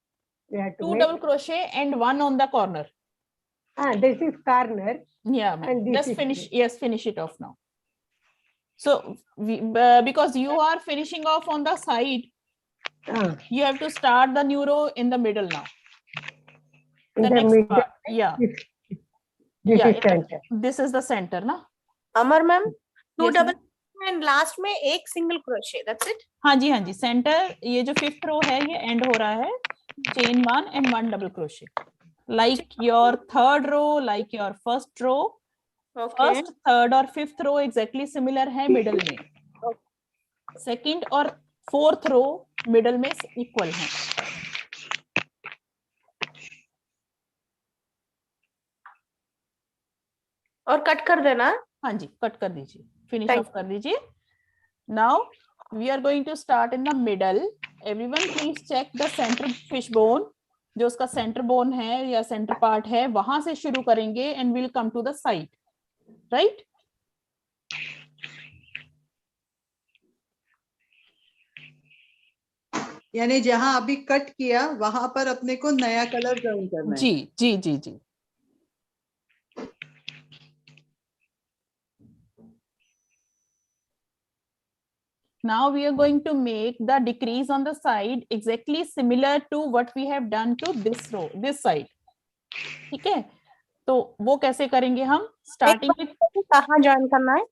[SPEAKER 9] We have to
[SPEAKER 1] 2
[SPEAKER 9] make.
[SPEAKER 1] double crochet and 1 on the corner.
[SPEAKER 9] This is corner.
[SPEAKER 1] Yeah,
[SPEAKER 9] And this
[SPEAKER 1] just
[SPEAKER 9] is
[SPEAKER 1] finish.
[SPEAKER 9] this.
[SPEAKER 1] Yes, finish it off now. So because you are finishing off on the side, you have to start the new row in the middle now. The next
[SPEAKER 9] middle,
[SPEAKER 1] part. Yeah.
[SPEAKER 9] This
[SPEAKER 1] Yeah,
[SPEAKER 9] is center.
[SPEAKER 1] this is the center, na?
[SPEAKER 10] Amar ma'am 2
[SPEAKER 1] Yes,
[SPEAKER 10] double
[SPEAKER 1] ma'am.
[SPEAKER 10] And last में एक single crochet, that's it.
[SPEAKER 1] हाँ जी, centre ये जो 5th रो है ये and हो रहा है chain 1 and 1 double crochet, like your 3rd row, like your 1st row. First, 3rd और 5th row exactly similar है middle में. 2nd और 4th row middle में equal है.
[SPEAKER 10] और कट कर देना.
[SPEAKER 1] हाँ जी, कट कर दीजिए, फिनिश ऑफ कर दीजिए. Now we are going to start in the middle. Everyone please check the center fish bone. जो उसका center bone है या center part है वहां से शुरू करेंगे and we'll come to the side, right?
[SPEAKER 2] यानी जहां अभी कट किया वहां पर अपने को नया कलर जॉइन करना है.
[SPEAKER 1] जी. Now we are going to make the decrease on the side exactly similar to what we have done to this row, this side. ठीक है, तो वो कैसे करेंगे हम? स्टार्टिंग विद
[SPEAKER 10] कहाँ ज्वाइन करना है?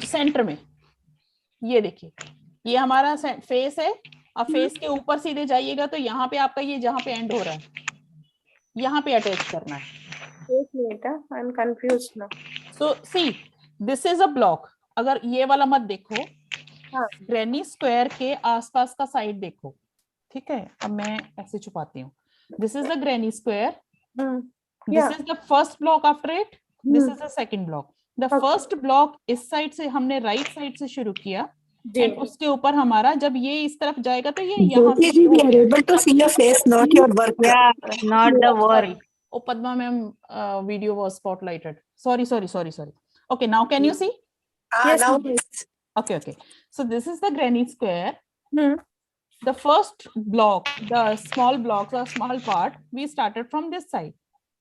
[SPEAKER 1] सेंटर में. ये देखिए, ये हमारा फेस है. अब फेस के ऊपर सीधे जाइएगा तो यहाँ पे आपका ये जहाँ पे एंड हो रहा है यहाँ पे अटैच करना है.
[SPEAKER 10] एक minute, I am confused now.
[SPEAKER 1] So see, this is a block. अगर ये वाला मत देखो,
[SPEAKER 10] हाँ.
[SPEAKER 1] ग्रैनी स्क्वायर के आसपास का साइड देखो. ठीक है, अब मैं ऐसे छुपाती हूँ. This is the granny square. This
[SPEAKER 10] Yeah.
[SPEAKER 1] is the first block after it. This is the second block. The
[SPEAKER 10] Okay.
[SPEAKER 1] first block इस साइड से हमने राइट साइड से शुरू किया.
[SPEAKER 10] जी.
[SPEAKER 1] And उसके ऊपर हमारा जब ये इस तरफ जाएगा तो ये यहाँ से
[SPEAKER 5] Jyoti ji,
[SPEAKER 1] शुरू
[SPEAKER 5] we
[SPEAKER 1] हो
[SPEAKER 5] are
[SPEAKER 1] गया.
[SPEAKER 5] able to see your face, not your work.
[SPEAKER 3] Yeah, not the work.
[SPEAKER 1] Oh, Padma ma'am, video was spotlighted. Sorry. Okay, now can you see?
[SPEAKER 5] Yes, now
[SPEAKER 1] Okay. So this is the granny square.
[SPEAKER 10] Hmm.
[SPEAKER 1] The first block, the small blocks or small part, we started from this side.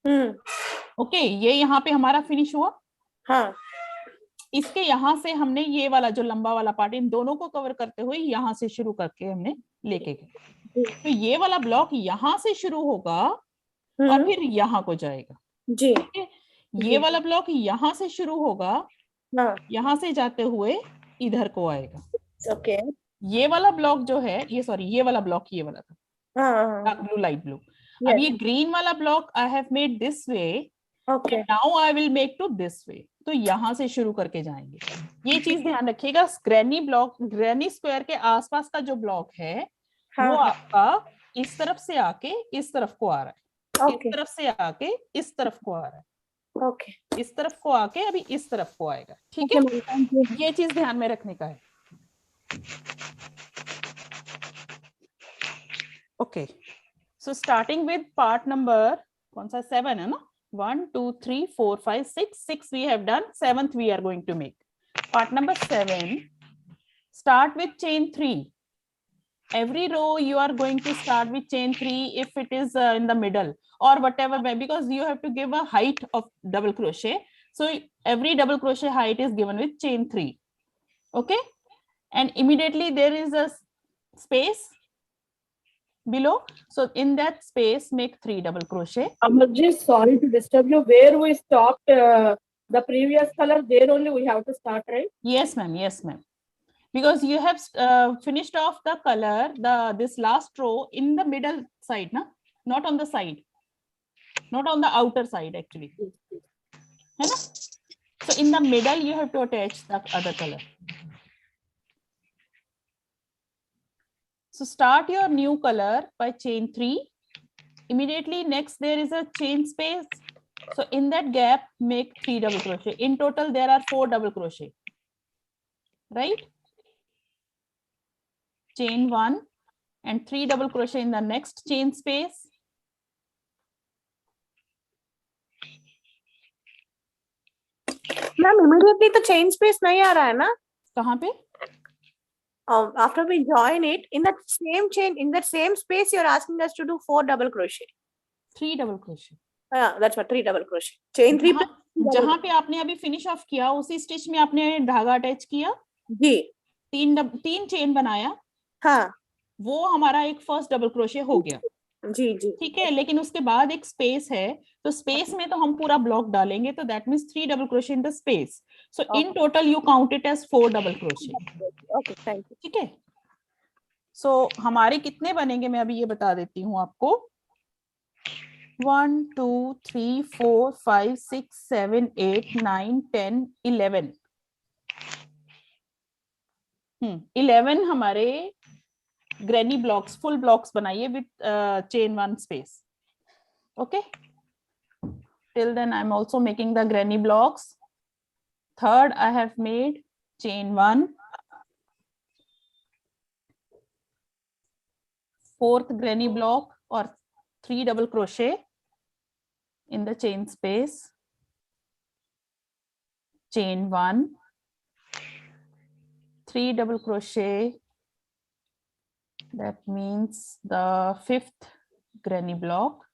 [SPEAKER 1] Okay, ये यहाँ पे हमारा finish हुआ.
[SPEAKER 10] हाँ.
[SPEAKER 1] इसके यहाँ से हमने ये वाला जो लंबा वाला पार्ट इन दोनों को कवर करते हुए यहाँ से शुरू करके हमने लेके गए. तो ये वाला ब्लॉक यहाँ से शुरू होगा और फिर यहाँ को जाएगा.
[SPEAKER 10] जी.
[SPEAKER 1] ये वाला ब्लॉक यहाँ से शुरू होगा,
[SPEAKER 10] हाँ.
[SPEAKER 1] यहाँ से जाते हुए इधर को आएगा.
[SPEAKER 10] ओके.
[SPEAKER 1] ये वाला ब्लॉक जो है, ये वाला ब्लॉक ये वाला था,
[SPEAKER 10] हाँ.
[SPEAKER 1] Blue light blue. अब ये ग्रीन वाला block I have made this way.
[SPEAKER 10] Okay.
[SPEAKER 1] Now I will make two this way. तो यहाँ से शुरू करके जाएंगे. ये चीज ध्यान रखिएगा, ग्रैनी स्क्वायर के आसपास का जो ब्लॉक है वो आपका इस तरफ से आके इस तरफ को आ रहा है. इस तरफ से आके इस तरफ को आ रहा है.
[SPEAKER 10] ओके.
[SPEAKER 1] इस तरफ को आके अभी इस तरफ को आएगा. ठीक है, ये चीज ध्यान में रखने का है. Okay, so starting with part number कौन सा 7 है ना. 1 2 3 4 5 6 we have done. 7th we are going to make. Part number 7. Start with chain 3. Every row you are going to start with chain 3 if it is in the middle or whatever way, because you have to give a height of double crochet. So every double crochet height is given with chain 3. Okay, and immediately there is a space below. So in that space make 3 double crochet.
[SPEAKER 11] Amarji, sorry to disturb you. Where we stopped the previous color, there only we have to start, right?
[SPEAKER 1] Yes ma'am, because you have finished off the color, this last row in the middle side, na? Not on the side, not on the outer side actually. Hai na? So in the middle you have to attach the other color. So start your new color by chain 3. Immediately next there is a chain space. So in that gap make 3 double crochet. In total there are 4 double crochet, right? Chain 1 and 3 double crochet in the next chain space.
[SPEAKER 10] Ma'am immediately तो chain space नहीं आ रहा है ना.
[SPEAKER 1] कहाँ पे?
[SPEAKER 10] After we join it in that same chain, in that same space, you're asking us to do 4 double crochet.
[SPEAKER 1] 3 double crochet.
[SPEAKER 10] Yeah, that's what 3 double crochet. Chain 3.
[SPEAKER 1] जहाँ पे आपने अभी फिनिश ऑफ किया उसी स्टिच में आपने धागा अटैच किया
[SPEAKER 10] जी.
[SPEAKER 1] 3 चेन बनाया.
[SPEAKER 10] हाँ,
[SPEAKER 1] वो हमारा एक फर्स्ट डबल क्रोशे हो गया.
[SPEAKER 10] जी.
[SPEAKER 1] ठीक है, लेकिन उसके बाद एक स्पेस है, तो स्पेस में तो हम पूरा ब्लॉक डालेंगे, तो that means 3 double crochet in the space. So in total you count it as 4 double crochet.
[SPEAKER 10] Okay, thank you.
[SPEAKER 1] ठीक है, सो हमारे कितने बनेंगे मैं अभी ये बता देती हूँ आपको. 1 2 3 4 5 6 7 8 9 10 11. 11 हमारे ग्रैनी ब्लॉक्स, फुल ब्लॉक्स बनाइए with chain 1 space. Okay, till then I'm also making the granny blocks. Third I have made chain 1. Fourth granny block or 3 double crochet in the chain space. Chain 1, 3 double crochet. That means the 5th granny block.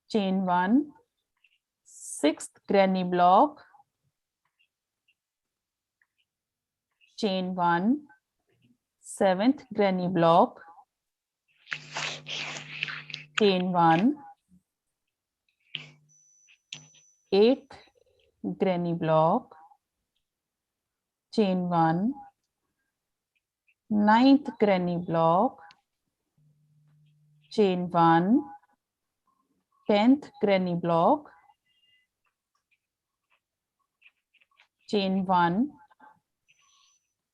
[SPEAKER 1] Chain 1, 6th granny block, chain 1, 7th granny block, chain 1, 8th granny block, chain 1, 9th granny block, chain 1, 10th granny block, chain 1,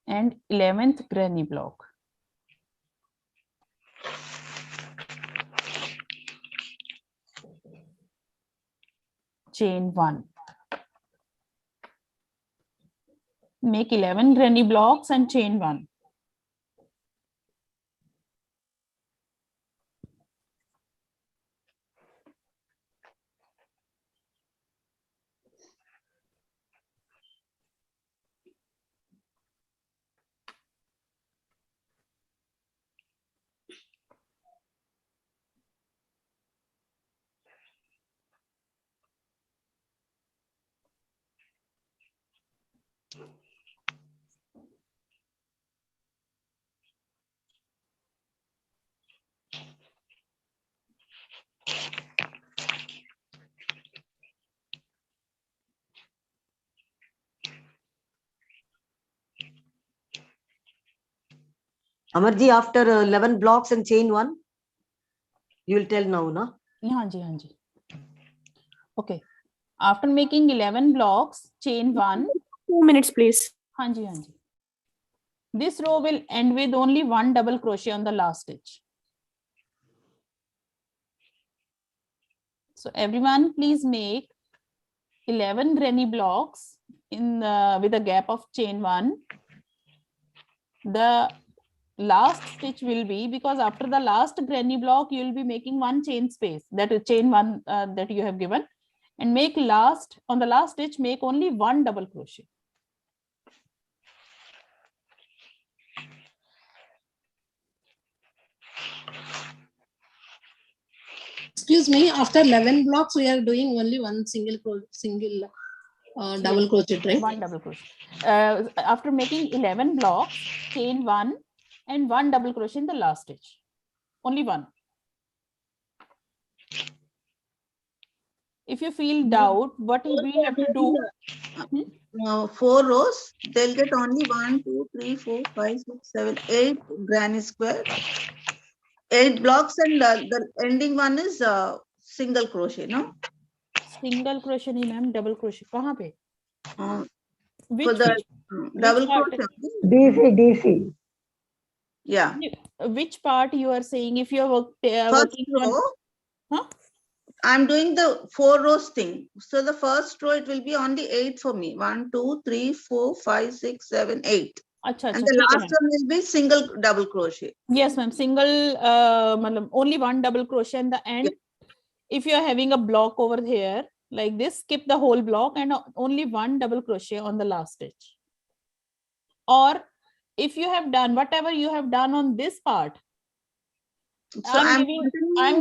[SPEAKER 1] and 11th granny block, chain 1. Make 11 granny blocks and chain 1.
[SPEAKER 4] Amarji, after 11 blocks and chain 1, you will tell now, na?
[SPEAKER 1] हाँ जी. Okay. After making 11 blocks, chain 1.
[SPEAKER 10] 2 minutes, please.
[SPEAKER 1] हाँ जी. This row will end with only 1 double crochet on the last stitch. So everyone, please make 11 granny blocks in with a gap of chain 1. The last stitch will be, because after the last granny block you will be making 1 chain space, that is chain 1 that you have given, and make last on the last stitch make only 1 double crochet.
[SPEAKER 8] Excuse me, after 11 blocks, we are doing only one double crochet, right?
[SPEAKER 1] 1 double crochet. After making 11 blocks, chain 1 and 1 double crochet in the last stitch. Only 1. If you feel doubt, what we have to do?
[SPEAKER 2] 4 rows, they'll get only 1, 2, 3, 4, 5, 6, 7, 8 granny square. 8 blocks, and the ending one is single crochet, no?
[SPEAKER 1] Single crochet nahi ma'am, double crochet. Kahan pe?
[SPEAKER 2] For the double crochet.
[SPEAKER 9] DC.
[SPEAKER 2] Yeah.
[SPEAKER 1] Which part you are saying? If you are
[SPEAKER 2] First
[SPEAKER 1] working
[SPEAKER 2] row,
[SPEAKER 1] on,
[SPEAKER 2] I'm doing the 4 rows thing. So the first row, it will be only 8 for me. 1, 2, 3, 4, 5, 6, 7, 8.
[SPEAKER 1] Achha,
[SPEAKER 2] And the last one will be single double crochet.
[SPEAKER 1] Yes, ma'am. Single, only 1 double crochet in the end. Yeah. If you are having a block over here like this, skip the whole block and only 1 double crochet on the last stitch. Or if you have done whatever you have done on this part,
[SPEAKER 2] so I'm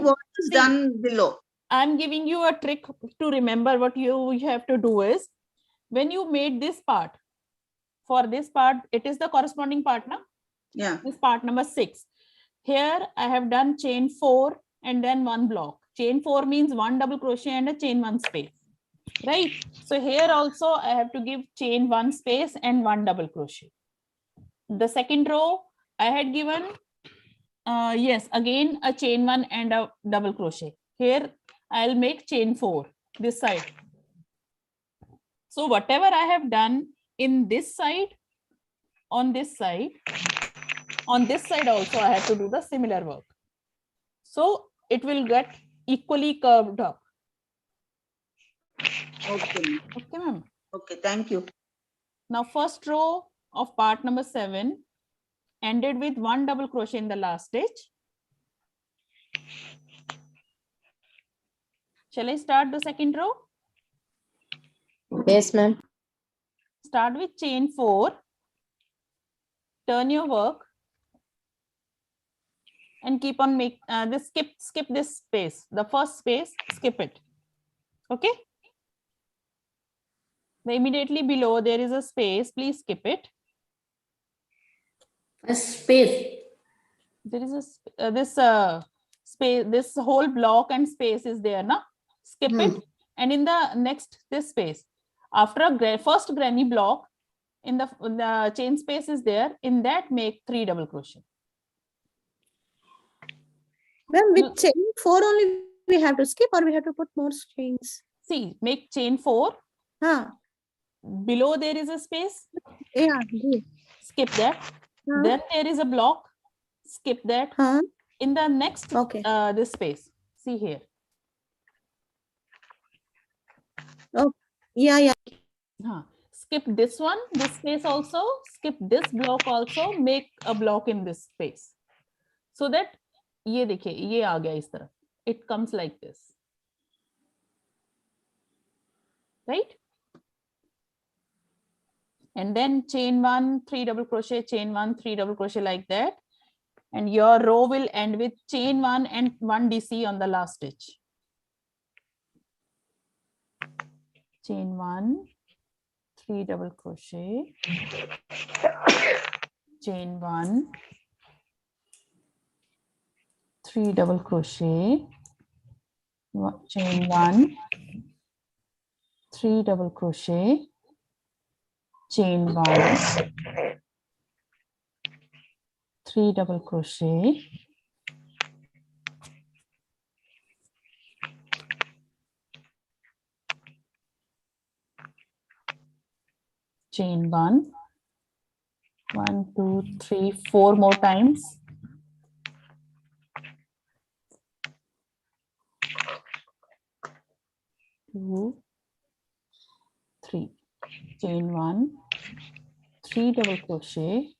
[SPEAKER 2] what is done below.
[SPEAKER 1] I'm giving you a trick to remember. What you have to do is, when you made this part, for this part, it is the corresponding part, na?
[SPEAKER 2] Yeah.
[SPEAKER 1] This part number 6. Here I have done chain 4 and then 1 block. Chain 4 means 1 double crochet and a chain 1 space, right? So here also I have to give chain 1 space and 1 double crochet. The second row I had given, yes, again a chain 1 and a double crochet. Here I'll make chain 4 this side. So whatever I have done in this side, on this side also I have to do the similar work. So it will get equally curved up.
[SPEAKER 2] Okay.
[SPEAKER 1] Okay, ma'am.
[SPEAKER 2] Okay, thank you.
[SPEAKER 1] Now first row of part number 7 ended with 1 double crochet in the last stitch. Shall I start the second row?
[SPEAKER 3] Yes, ma'am.
[SPEAKER 1] Start with chain 4. Turn your work and keep on make this skip this space. The first space, skip it. Okay. Immediately below there is a space. Please skip it.
[SPEAKER 8] A space.
[SPEAKER 1] There is a this space. This whole block and space is there, na? Skip it. And in the next this space, after a first granny block, in the chain space is there. In that, make 3 double crochet.
[SPEAKER 10] Then with chain 4 only we have to skip or we have to put more chains?
[SPEAKER 1] See, make chain 4.
[SPEAKER 10] Huh.
[SPEAKER 1] Below there is a space.
[SPEAKER 10] Yeah.
[SPEAKER 1] Skip that.
[SPEAKER 10] Huh?
[SPEAKER 1] Then there is a block. Skip that.
[SPEAKER 10] Huh?
[SPEAKER 1] In the next
[SPEAKER 10] Okay.
[SPEAKER 1] this space. See here.
[SPEAKER 10] Oh, yeah.
[SPEAKER 1] Skip this one, this space also. Skip this block also. Make a block in this space. So that ये देखिए ये आ गया इस तरफ. It comes like this. Right? And then chain 1, 3 double crochet, chain 1, 3 double crochet like that. And your row will end with chain 1 and 1 DC on the last stitch. Chain 1, 3 double crochet, chain 1, 3 double crochet, chain 1, 3 double crochet, chain 1, 3 double crochet, chain 1, 1, 2, 3, 4 more times. Two, 3, chain 1, 3 double crochet,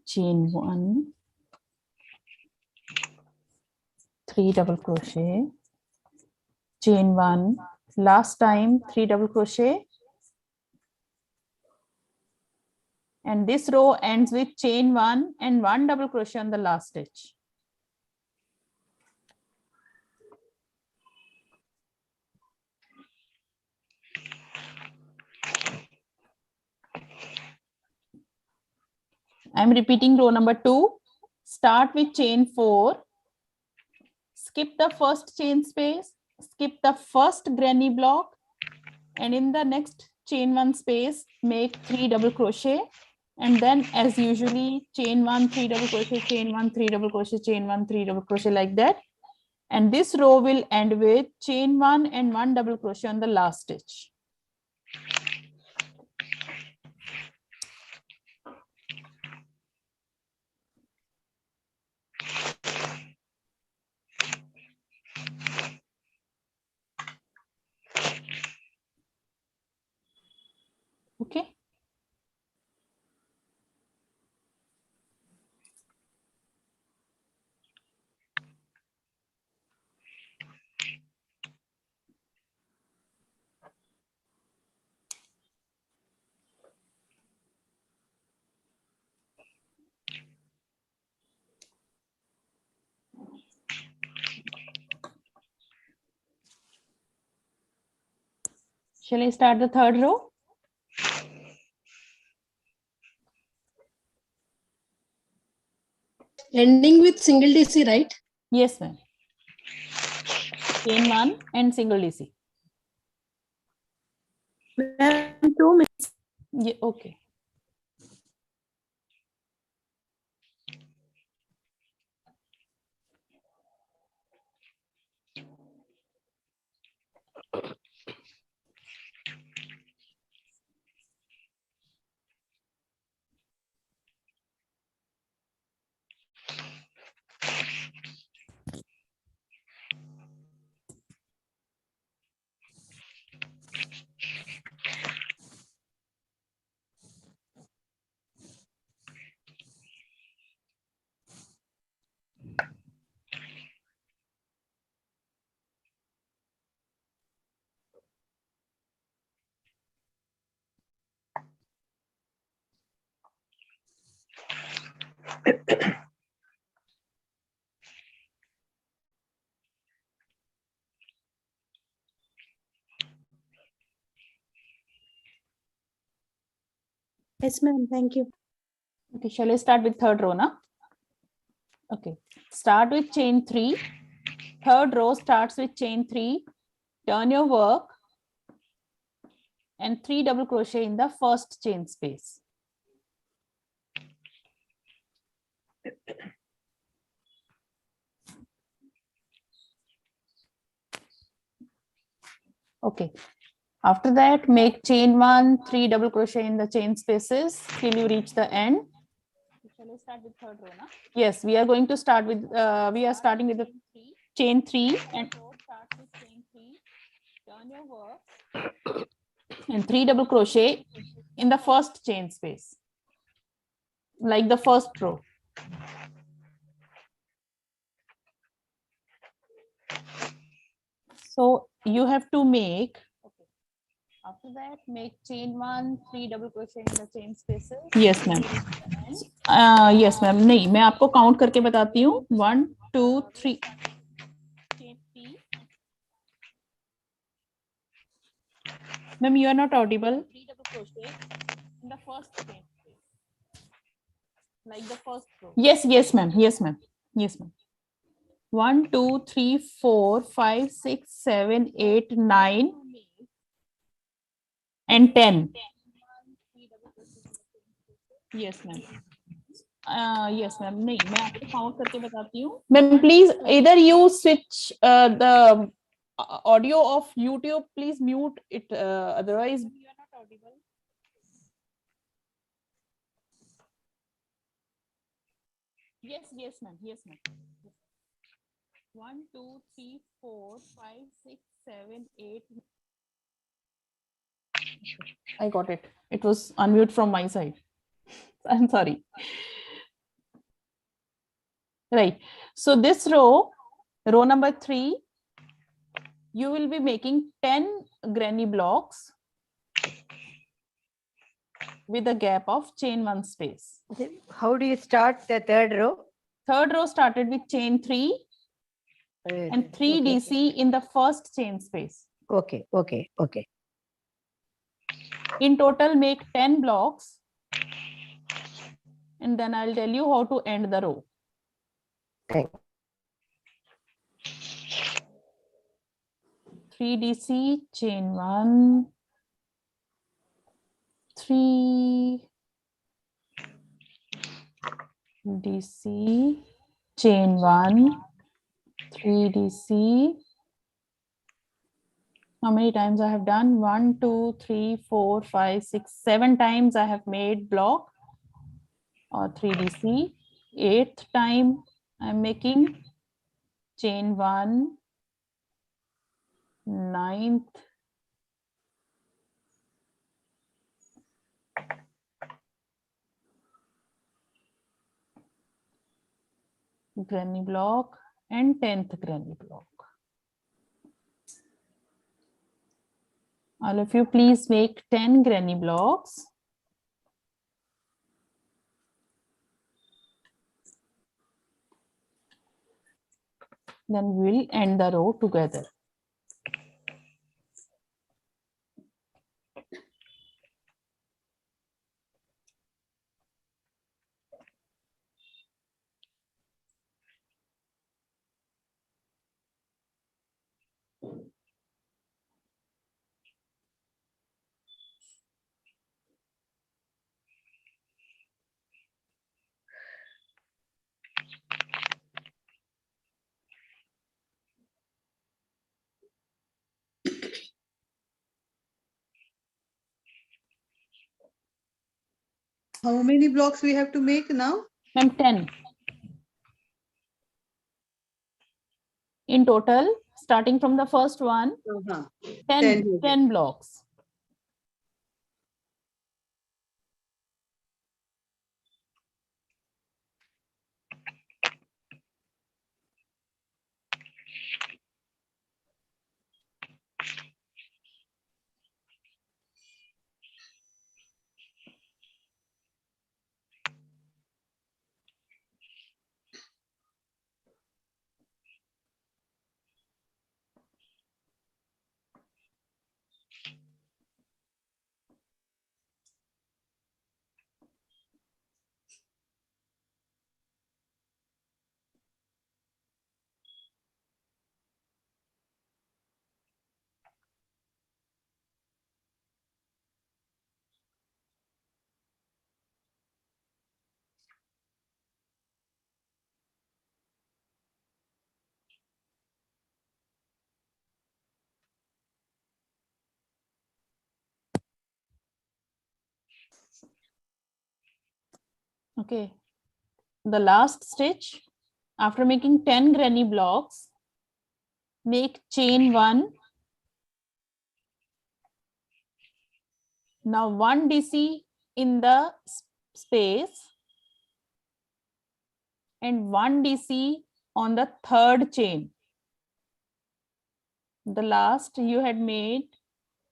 [SPEAKER 1] chain 1, 3 double crochet, chain 1, last time 3 double crochet, and this row ends with chain 1 and 1 double crochet on the last stitch. I'm repeating row number 2. Start with chain 4. Skip the first chain space. Skip the first granny block. And in the next chain 1 space, make 3 double crochet. And then as usually chain 1, 3 double crochet, chain 1, 3 double crochet, chain 1, 3 double crochet like that. And this row will end with chain 1 and 1 double crochet on the last stitch. Okay. Shall I start the third row?
[SPEAKER 8] Ending with single DC, right?
[SPEAKER 1] Yes, ma'am. Chain 1 and single DC.
[SPEAKER 10] 2 minutes.
[SPEAKER 1] Yeah, okay.
[SPEAKER 10] Yes, ma'am. Thank you.
[SPEAKER 1] Okay, shall I start with third row now? Okay, start with chain 3. Third row starts with chain 3. Turn your work and 3 double crochet in the first chain space. Okay. After that, make chain 1, 3 double crochet in the chain spaces till you reach the end. Shall I start with third row now? Yes, we are going to start with, we are starting with the chain 3 and start with chain 3. Turn your work and 3 double crochet in the first chain space, like the first row. So you have to make, okay. After that, make chain 1, 3 double crochet in the chain spaces. Yes, ma'am. Yes, ma'am. नहीं, मैं आपको count करके बताती हूँ. 1, 2, 3. Chain 3. Ma'am, you are not audible. 3 double crochet in the first chain space, like the first row. Yes, yes, ma'am. Yes, ma'am. Yes, ma'am. 1, 2, 3, 4, 5, 6, 7, 8, 9, and 10. Yes, ma'am. Yes, ma'am. नहीं, मैं आपको count करके बताती हूँ. Ma'am, please either you switch the audio of YouTube. Please mute it. Otherwise, you are not audible. Yes, yes, ma'am. Yes, ma'am. 1, 2, 3, 4, 5, 6, 7, 8. I got it. It was unmute from my side. I'm sorry. Right. So this row number 3, you will be making 10 granny blocks with a gap of chain 1 space.
[SPEAKER 12] How do you start the third row?
[SPEAKER 1] Third row started with chain 3 and 3
[SPEAKER 12] Okay.
[SPEAKER 1] DC in the first chain space.
[SPEAKER 12] Okay, okay, okay.
[SPEAKER 1] In total, make 10 blocks, and then I'll tell you how to end the row.
[SPEAKER 12] Okay.
[SPEAKER 1] 3 DC, chain 1, 3 DC, chain 1, 3 DC. How many times I have done? 1, 2, 3, 4, 5, 6, 7 times I have made block or 3 DC. 8th time I'm making chain 1, 9th, granny block and 10th granny block. All of you please make 10 granny blocks. Then we'll end the row together.
[SPEAKER 2] How many blocks we have to make now?
[SPEAKER 1] Ma'am, 10. In total, starting from the first one, 10 blocks. Okay. The last stitch, after making 10 granny blocks, make chain 1. Now 1 DC in the space and 1 DC on the third chain. The last you had made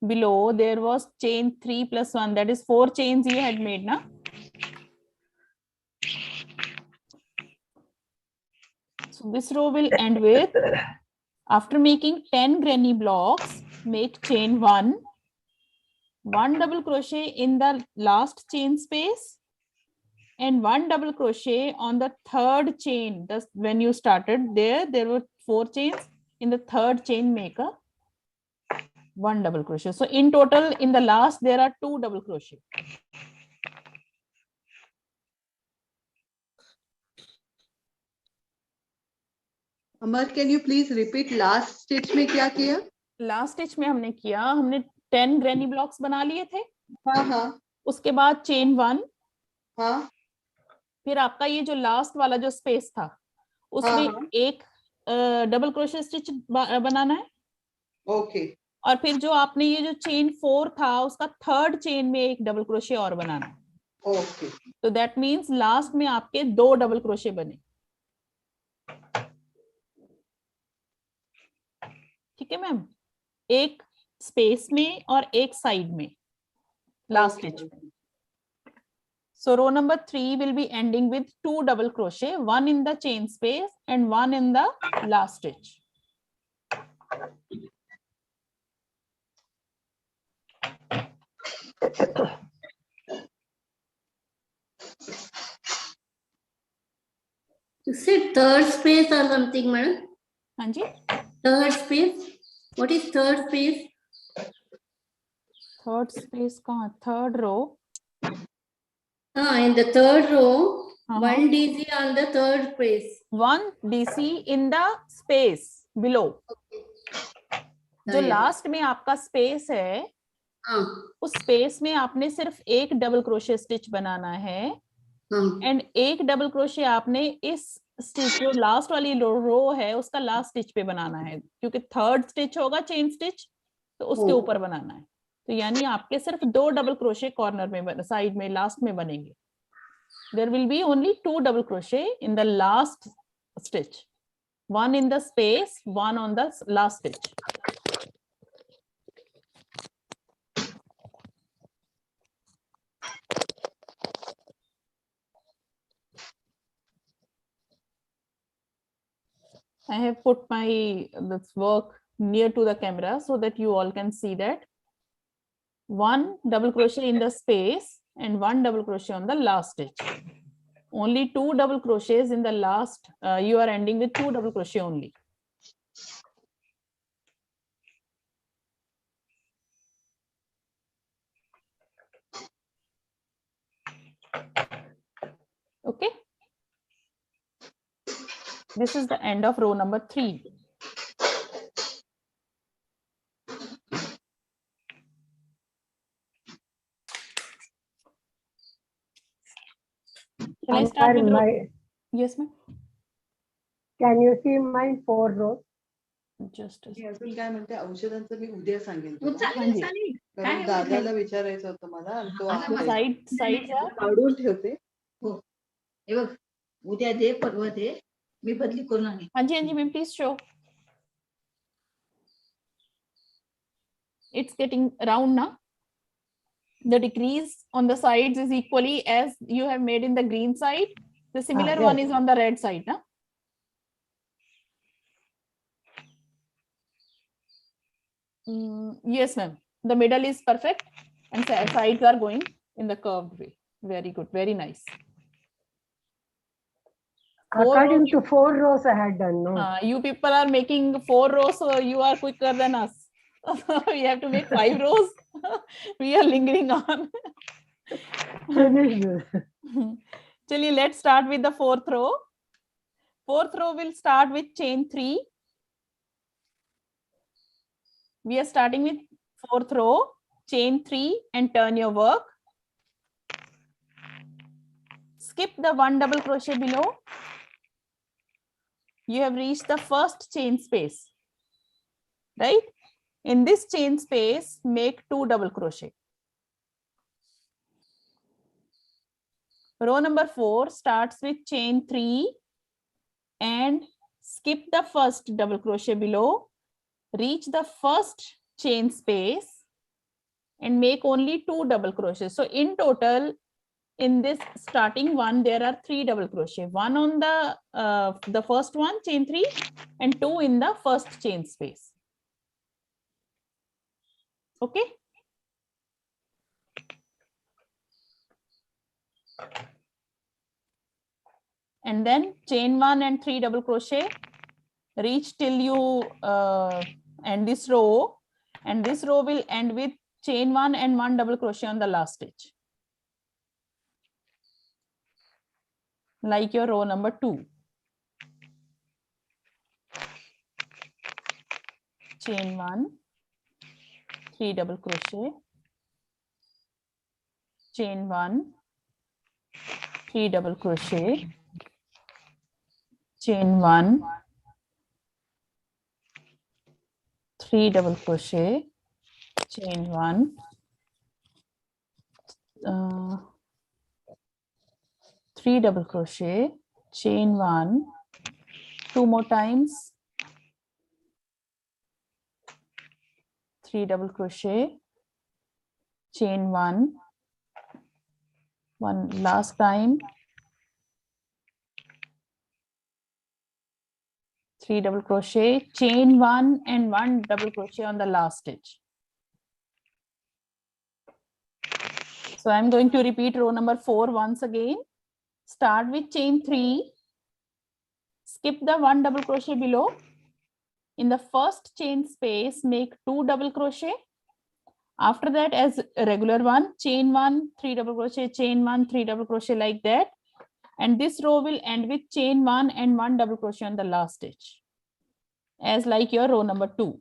[SPEAKER 1] below, there was chain 3 plus 1, that is 4 chains you had made, na? So this row will end with, after making 10 granny blocks, make chain 1, 1 double crochet in the last chain space, and 1 double crochet on the third chain. Thus, when you started there were 4 chains. In the third chain, make a 1 double crochet. So in total, in the last, there are 2 double crochet.
[SPEAKER 13] Amar, can you please repeat last stitch में क्या किया?
[SPEAKER 1] Last stitch में हमने 10 granny blocks बना लिए थे.
[SPEAKER 13] हाँ.
[SPEAKER 1] उसके बाद chain 1.
[SPEAKER 13] हाँ.
[SPEAKER 1] फिर आपका ये जो लास्ट वाला जो स्पेस था, उसमें एक डबल क्रोशे स्टिच बनाना है.
[SPEAKER 13] ओके.
[SPEAKER 1] और फिर जो आपने ये जो चेन 4 था, उसका थर्ड चेन में एक डबल क्रोशे और बनाना है.
[SPEAKER 13] ओके.
[SPEAKER 1] तो दैट मींस लास्ट में आपके 2 डबल क्रोशे बने. ठीक है मैम, एक स्पेस में और एक साइड में लास्ट स्टिच में. So row number 3 will be ending with 2 double crochet, 1 in the chain space and 1 in the last stitch.
[SPEAKER 8] You said third space or something, madam?
[SPEAKER 1] Hanji?
[SPEAKER 8] Third space? What is third space?
[SPEAKER 1] Third space kahan? Third row.
[SPEAKER 8] In the third row, 1 DC on the third space.
[SPEAKER 1] 1 DC in the space below. जो last में आपका space है, उस space में आपने सिर्फ एक double crochet stitch बनाना है. एंड एक डबल क्रोशे आपने इस स्टिच जो लास्ट वाली रो है उसका लास्ट स्टिच पे बनाना है, क्योंकि थर्ड स्टिच होगा चेन स्टिच, तो उसके ऊपर बनाना है. तो यानी आपके सिर्फ 2 डबल क्रोशे कॉर्नर में, साइड में, लास्ट में बनेंगे. There will be only 2 double crochet in the last stitch, 1 in the space, 1 on the last stitch. I have put this work near to the camera so that you all can see that. 1 double crochet in the space and 1 double crochet on the last stitch. Only 2 double crochets in the last. You are ending with 2 double crochet only. Okay. This is the end of row number 3. Shall I start with row? Yes, ma'am.
[SPEAKER 9] Can you see my 4 rows?
[SPEAKER 1] Just a
[SPEAKER 13] अजून काय म्हणते, औषधांचं मी उद्या सांगेन
[SPEAKER 6] हो,
[SPEAKER 13] तुला.
[SPEAKER 6] चालेल, चालेल. काय
[SPEAKER 13] कारण
[SPEAKER 6] एवढं
[SPEAKER 13] दादाला
[SPEAKER 6] नाही.
[SPEAKER 13] विचारायचं होतं मला आणि तो
[SPEAKER 1] साइड
[SPEAKER 13] काढून ठेवते.
[SPEAKER 2] हो, हे बघ, उद्या दे, परवा दे, मी बदली करून आणेन.
[SPEAKER 1] Hanji, ma'am, please show. It's getting round now. The decrease on the sides is equally as you have made in the green side. The similar one is on the red side, na? Yes, ma'am. The middle is perfect and sides are going in the curved way. Very good, very nice.
[SPEAKER 9] According to 4 rows I had done, no?
[SPEAKER 1] You people are making 4 rows, so you are quicker than us. We have to make 5 rows. We are lingering on. Chaliye, let's start with the 4th row. 4th row will start with chain 3. We are starting with 4th row, chain 3 and turn your work. skip the 1 double crochet below. You have reached the first chain space, right? In this chain space, make 2 double crochet. Row number 4 starts with chain 3 and skip the first double crochet below, reach the first chain space and make only 2 double crochets. So in total, in this starting one, there are 3 double crochet, one on the first one, chain 3, and 2 in the first chain space. Okay. And then chain 1 and 3 double crochet, reach till you end this row, and this row will end with chain 1 and 1 double crochet on the last stitch, like your row number 2. Chain 1, 3 double crochet, chain 1, 3 double crochet, chain 1, 3 double crochet, chain 1, 3 double crochet, chain 1, 2 more times, 3 double crochet, chain 1, one last time, 3 double crochet, chain 1 and 1 double crochet on the last stitch. So I'm going to repeat row number 4 once again. Start with chain 3, skip the 1 double crochet below. In the first chain space, make 2 double crochet. After that, as a regular one, chain 1, 3 double crochet, chain 1, 3 double crochet, like that. And this row will end with chain 1 and 1 double crochet on the last stitch, as like your row number 2.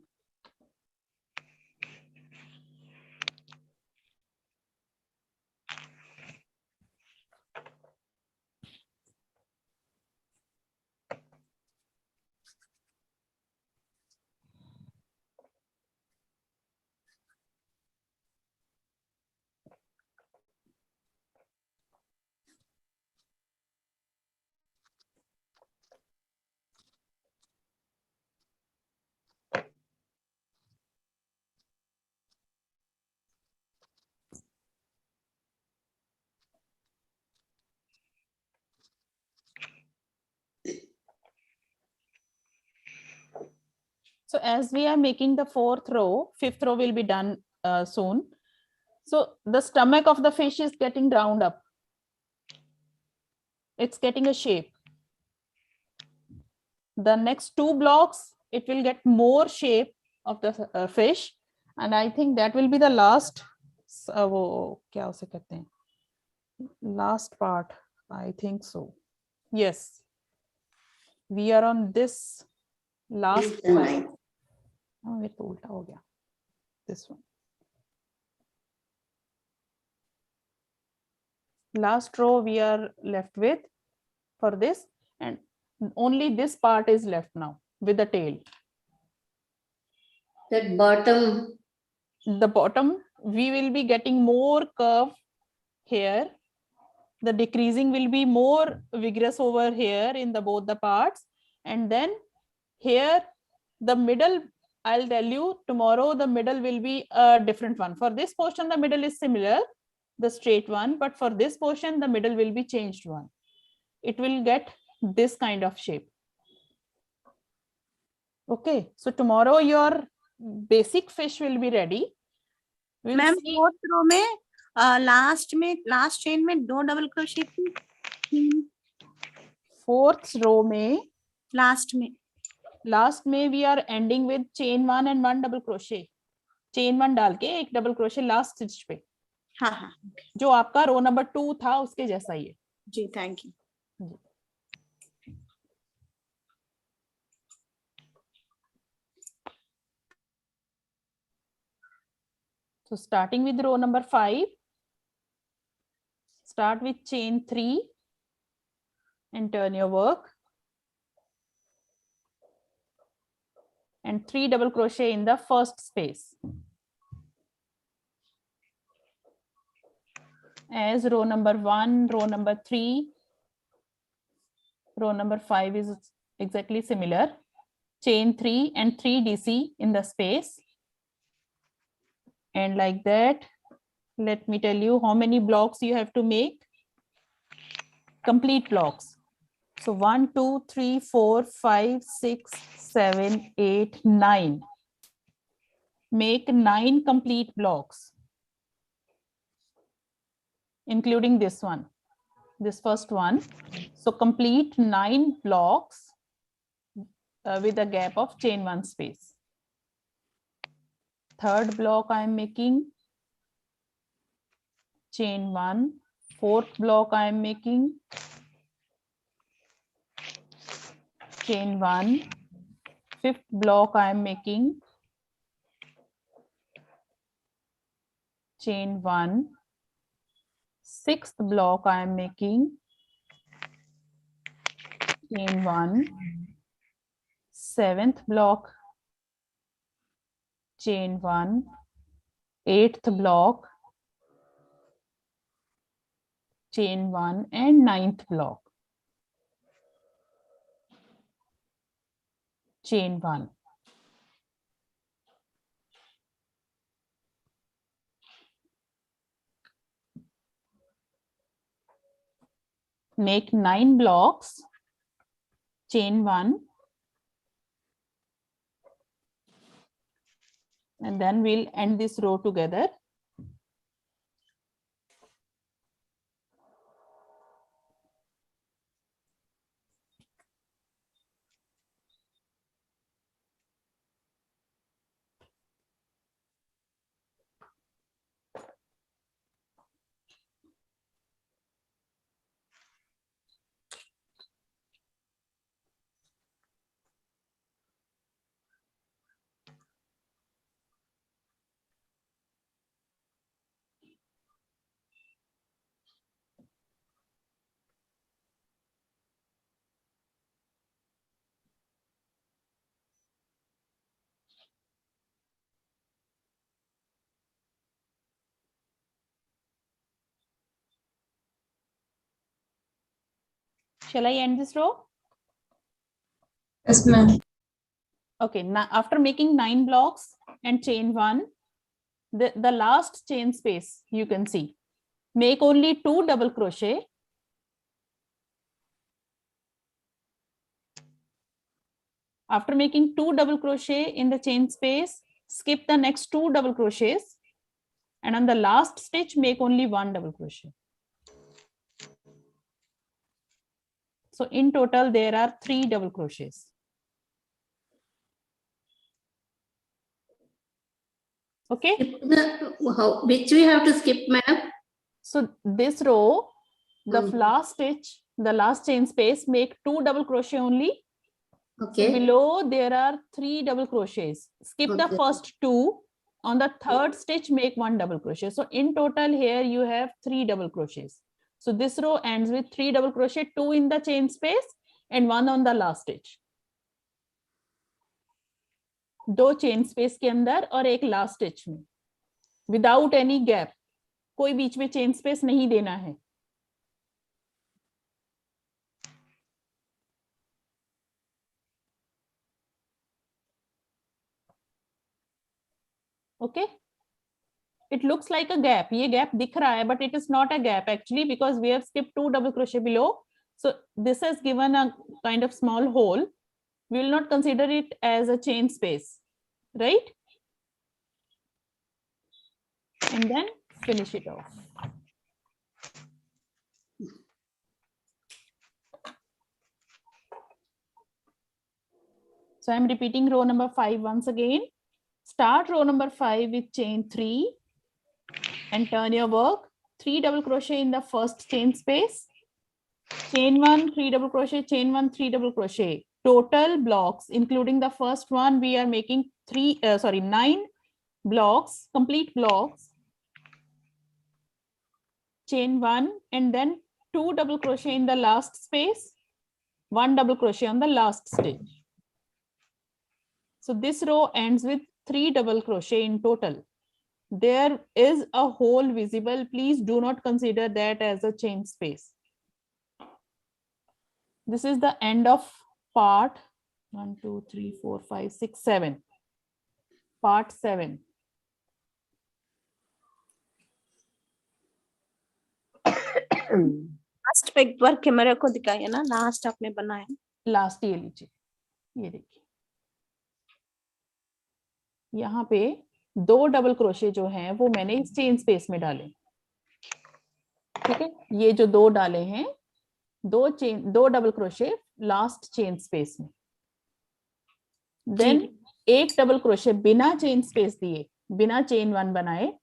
[SPEAKER 1] So as we are making the 4th row, 5th row will be done soon. So the stomach of the fish is getting round up. It's getting a shape. The next 2 blocks, it will get more shape of the fish. And I think that will be the last, last part. I think so. Yes. We are on this last part. This one. Last row we are left with for this, and only this part is left now with the tail.
[SPEAKER 8] That bottom.
[SPEAKER 1] The bottom, we will be getting more curve here. The decreasing will be more vigorous over here in the both the parts. And then here, the middle, I'll tell you tomorrow, the middle will be a different one. For this portion, the middle is similar, the straight one, but for this portion, the middle will be changed one. It will get this kind of shape. Okay, so tomorrow your basic fish will be ready.
[SPEAKER 10] Ma'am 4th row में last chain में 2 double crochet की.
[SPEAKER 1] 4th row में
[SPEAKER 10] last में
[SPEAKER 1] we are ending with chain 1 and 1 double crochet. chain 1 डाल के एक double crochet last stitch पे.
[SPEAKER 10] हाँ.
[SPEAKER 1] जो आपका row number 2 था उसके जैसा ही है.
[SPEAKER 10] जी, thank you.
[SPEAKER 1] So starting with row number 5, start with chain 3, and turn your work, and 3 double crochet in the first space. As row number 1, row number 3, row number 5 is exactly similar. Chain 3 and 3 DC in the space. And like that, let me tell you how many blocks you have to make. Complete blocks. So 1, 2, 3, 4, 5, 6, 7, 8, 9. Make 9 complete blocks, including this one, this first one. So complete 9 blocks with a gap of chain 1 space. Third block I am making chain 1. Fourth block I am making chain 1. Fifth block I am making chain 1. Sixth block I am making chain 1. Seventh block chain 1. Eighth block chain 1, and ninth block chain 1. Make 9 blocks, chain 1, and then we'll end this row together. Shall I end this row?
[SPEAKER 11] Yes, ma'am.
[SPEAKER 1] Okay, now after making 9 blocks and chain 1, the last chain space you can see, make only 2 double crochet. After making 2 double crochet in the chain space, skip the next 2 double crochets, and on the last stitch make only 1 double crochet. So in total there are 3 double crochets. Okay.
[SPEAKER 8] Which we have to skip, ma'am?
[SPEAKER 1] So this row, the last stitch, the last chain space, make 2 double crochet only.
[SPEAKER 8] Okay.
[SPEAKER 1] So below there are 3 double crochets. Skip the first 2. On the third stitch, make 1 double crochet. So in total here you have 3 double crochets. So this row ends with 3 double crochet, 2 in the chain space and 1 on the last stitch. 2 chain space के अंदर और एक last stitch में, without any gap. कोई बीच में chain space नहीं देना है. Okay. It looks like a gap. ये gap दिख रहा है, but it is not a gap actually because we have skipped 2 double crochet below. So this has given a kind of small hole. We will not consider it as a chain space, right? And then finish it off. So I'm repeating row number 5 once again. Start row number 5 with chain 3 and turn your work. 3 double crochet in the first chain space. Chain 1, 3 double crochet, chain 1, 3 double crochet. Total blocks, including the first one, we are making 9 blocks, complete blocks. Chain 1 and then 2 double crochet in the last space 1 double crochet on the last stitch. So this row ends with 3 double crochet in total. There is a hole visible. Please do not consider that as a chain space. This is the end of part 1, 2, 3, 4, 5, 6, 7. Part 7.
[SPEAKER 10] Last पे एक बार camera को दिखाइए ना, last आपने बनाया।
[SPEAKER 1] Last ये लीजिए, ये देखिए, यहाँ पे 2 डबल क्रोशे जो हैं वो मैंने इस चेन स्पेस में डाले। ठीक है, ये जो 2 डाले हैं, 2 double crochet last chain space में। देन 1 डबल क्रोशे बिना चेन स्पेस दिए, बिना चेन 1 बनाए,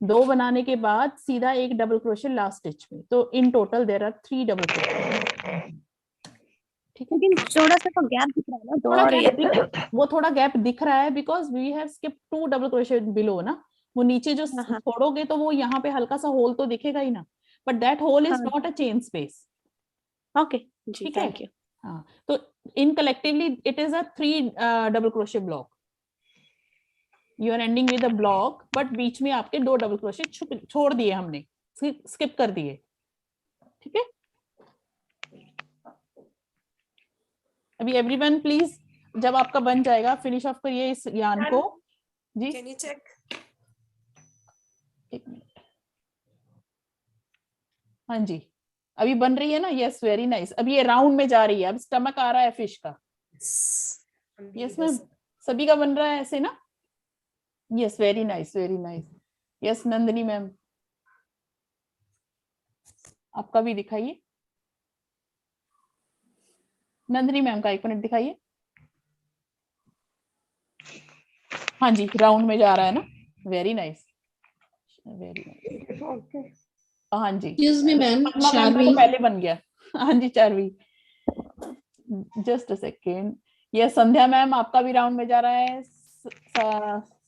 [SPEAKER 1] 2 बनाने के बाद सीधा 1 डबल क्रोशे लास्ट स्टिच में। तो in total there are 3 double crochet. ठीक है,
[SPEAKER 10] लेकिन थोड़ा सा तो गैप दिख रहा है ना,
[SPEAKER 1] थोड़ा गैप वो थोड़ा गैप दिख रहा है because we have skip 2 double crochet below ना। वो नीचे जो छोड़ोगे तो वो यहाँ पे हल्का सा होल तो दिखेगा ही ना, but that hole is not a chain space.
[SPEAKER 10] Okay जी, थैंक यू।
[SPEAKER 1] हाँ, तो in collectively it is a 3 double crochet block. You are ending with a block, but बीच में आपके 2 डबल क्रोशे छोड़ दिए हमने, स्किप कर दिए। ठीक है, अभी एवरीवन प्लीज जब आपका बन जाएगा फिनिश ऑफ करिए इस यान को जी।
[SPEAKER 10] Can you check?
[SPEAKER 1] एक मिनट, हाँ जी, अभी बन रही है ना? Yes, very nice. अभी ये राउंड में जा रही है, अब स्टमक आ रहा है फिश का। यस मैम, सभी का बन रहा है ऐसे ना? Yes, very nice, very nice. Yes Nandini ma'am, आपका भी दिखाइए। नंदिनी मैम का 1 मिनट दिखाइए। हाँ जी, राउंड में जा रहा है ना? Very nice, very nice. हाँ जी,
[SPEAKER 8] Excuse me, ma'am.
[SPEAKER 1] मैम का तो पहले बन गया। हाँ जी Charvi, just a second. Yes Sandhya ma'am, आपका भी राउंड में जा रहा है।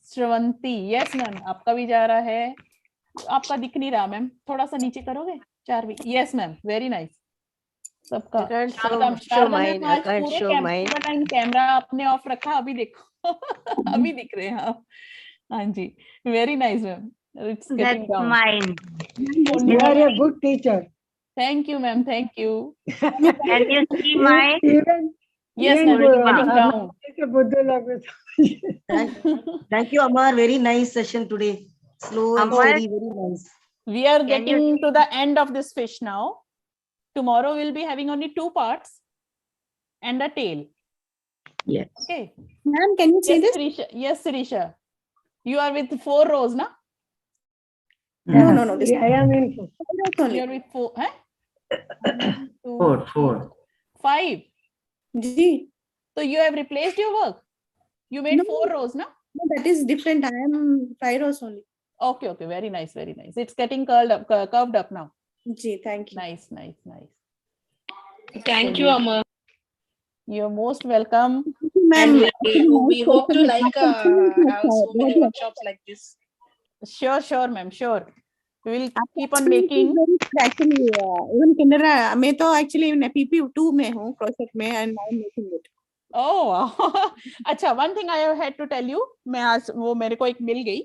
[SPEAKER 1] श्रवंती, यस मैम, आपका भी जा रहा है। आपका दिख नहीं रहा मैम, थोड़ा सा नीचे करोगे? Charvi, yes ma'am, very nice. सबका कैमरा आपने ऑफ रखा, अभी देखो। अभी दिख रहे हैं आप। हाँ जी, very nice ma'am, it's getting down.
[SPEAKER 9] You are a good teacher.
[SPEAKER 1] Thank you ma'am, thank you.
[SPEAKER 14] Can you see my?
[SPEAKER 1] Yes ma'am, it's getting down.
[SPEAKER 4] Thank you, Amar. Very nice session today. Slow and steady, very nice.
[SPEAKER 1] We are getting to the end of this fish now. Tomorrow we'll be having only 2 parts and a tail.
[SPEAKER 12] Yes.
[SPEAKER 1] Okay.
[SPEAKER 10] Ma'am, can you see this?
[SPEAKER 1] Sirisha. Yes, Sirisha. You are with 4 rows, na?
[SPEAKER 10] No. This
[SPEAKER 9] I am in.
[SPEAKER 1] You are with 4, huh? 1, 2,
[SPEAKER 12] 4.
[SPEAKER 1] 5.
[SPEAKER 10] Ji.
[SPEAKER 1] So you have replaced your work. You made 4 rows, na?
[SPEAKER 10] No, that is different. I am 5 rows only.
[SPEAKER 1] Okay, okay, very nice, very nice. It's getting curved up now.
[SPEAKER 10] Ji, thank you.
[SPEAKER 1] Nice, nice, nice.
[SPEAKER 11] Thank you, Amar.
[SPEAKER 1] You're most welcome.
[SPEAKER 10] Ma'am,
[SPEAKER 11] We hope to have so many workshops like this.
[SPEAKER 1] Sure, sure, ma'am, sure. We will keep on making.
[SPEAKER 10] Actually, even Canada, मैं तो actually PP2 में हूँ, crochet में, and I'm making it.
[SPEAKER 1] Oh, wow. अच्छा, one thing I have had to tell you. मैं आज वो मेरे को एक मिल गई।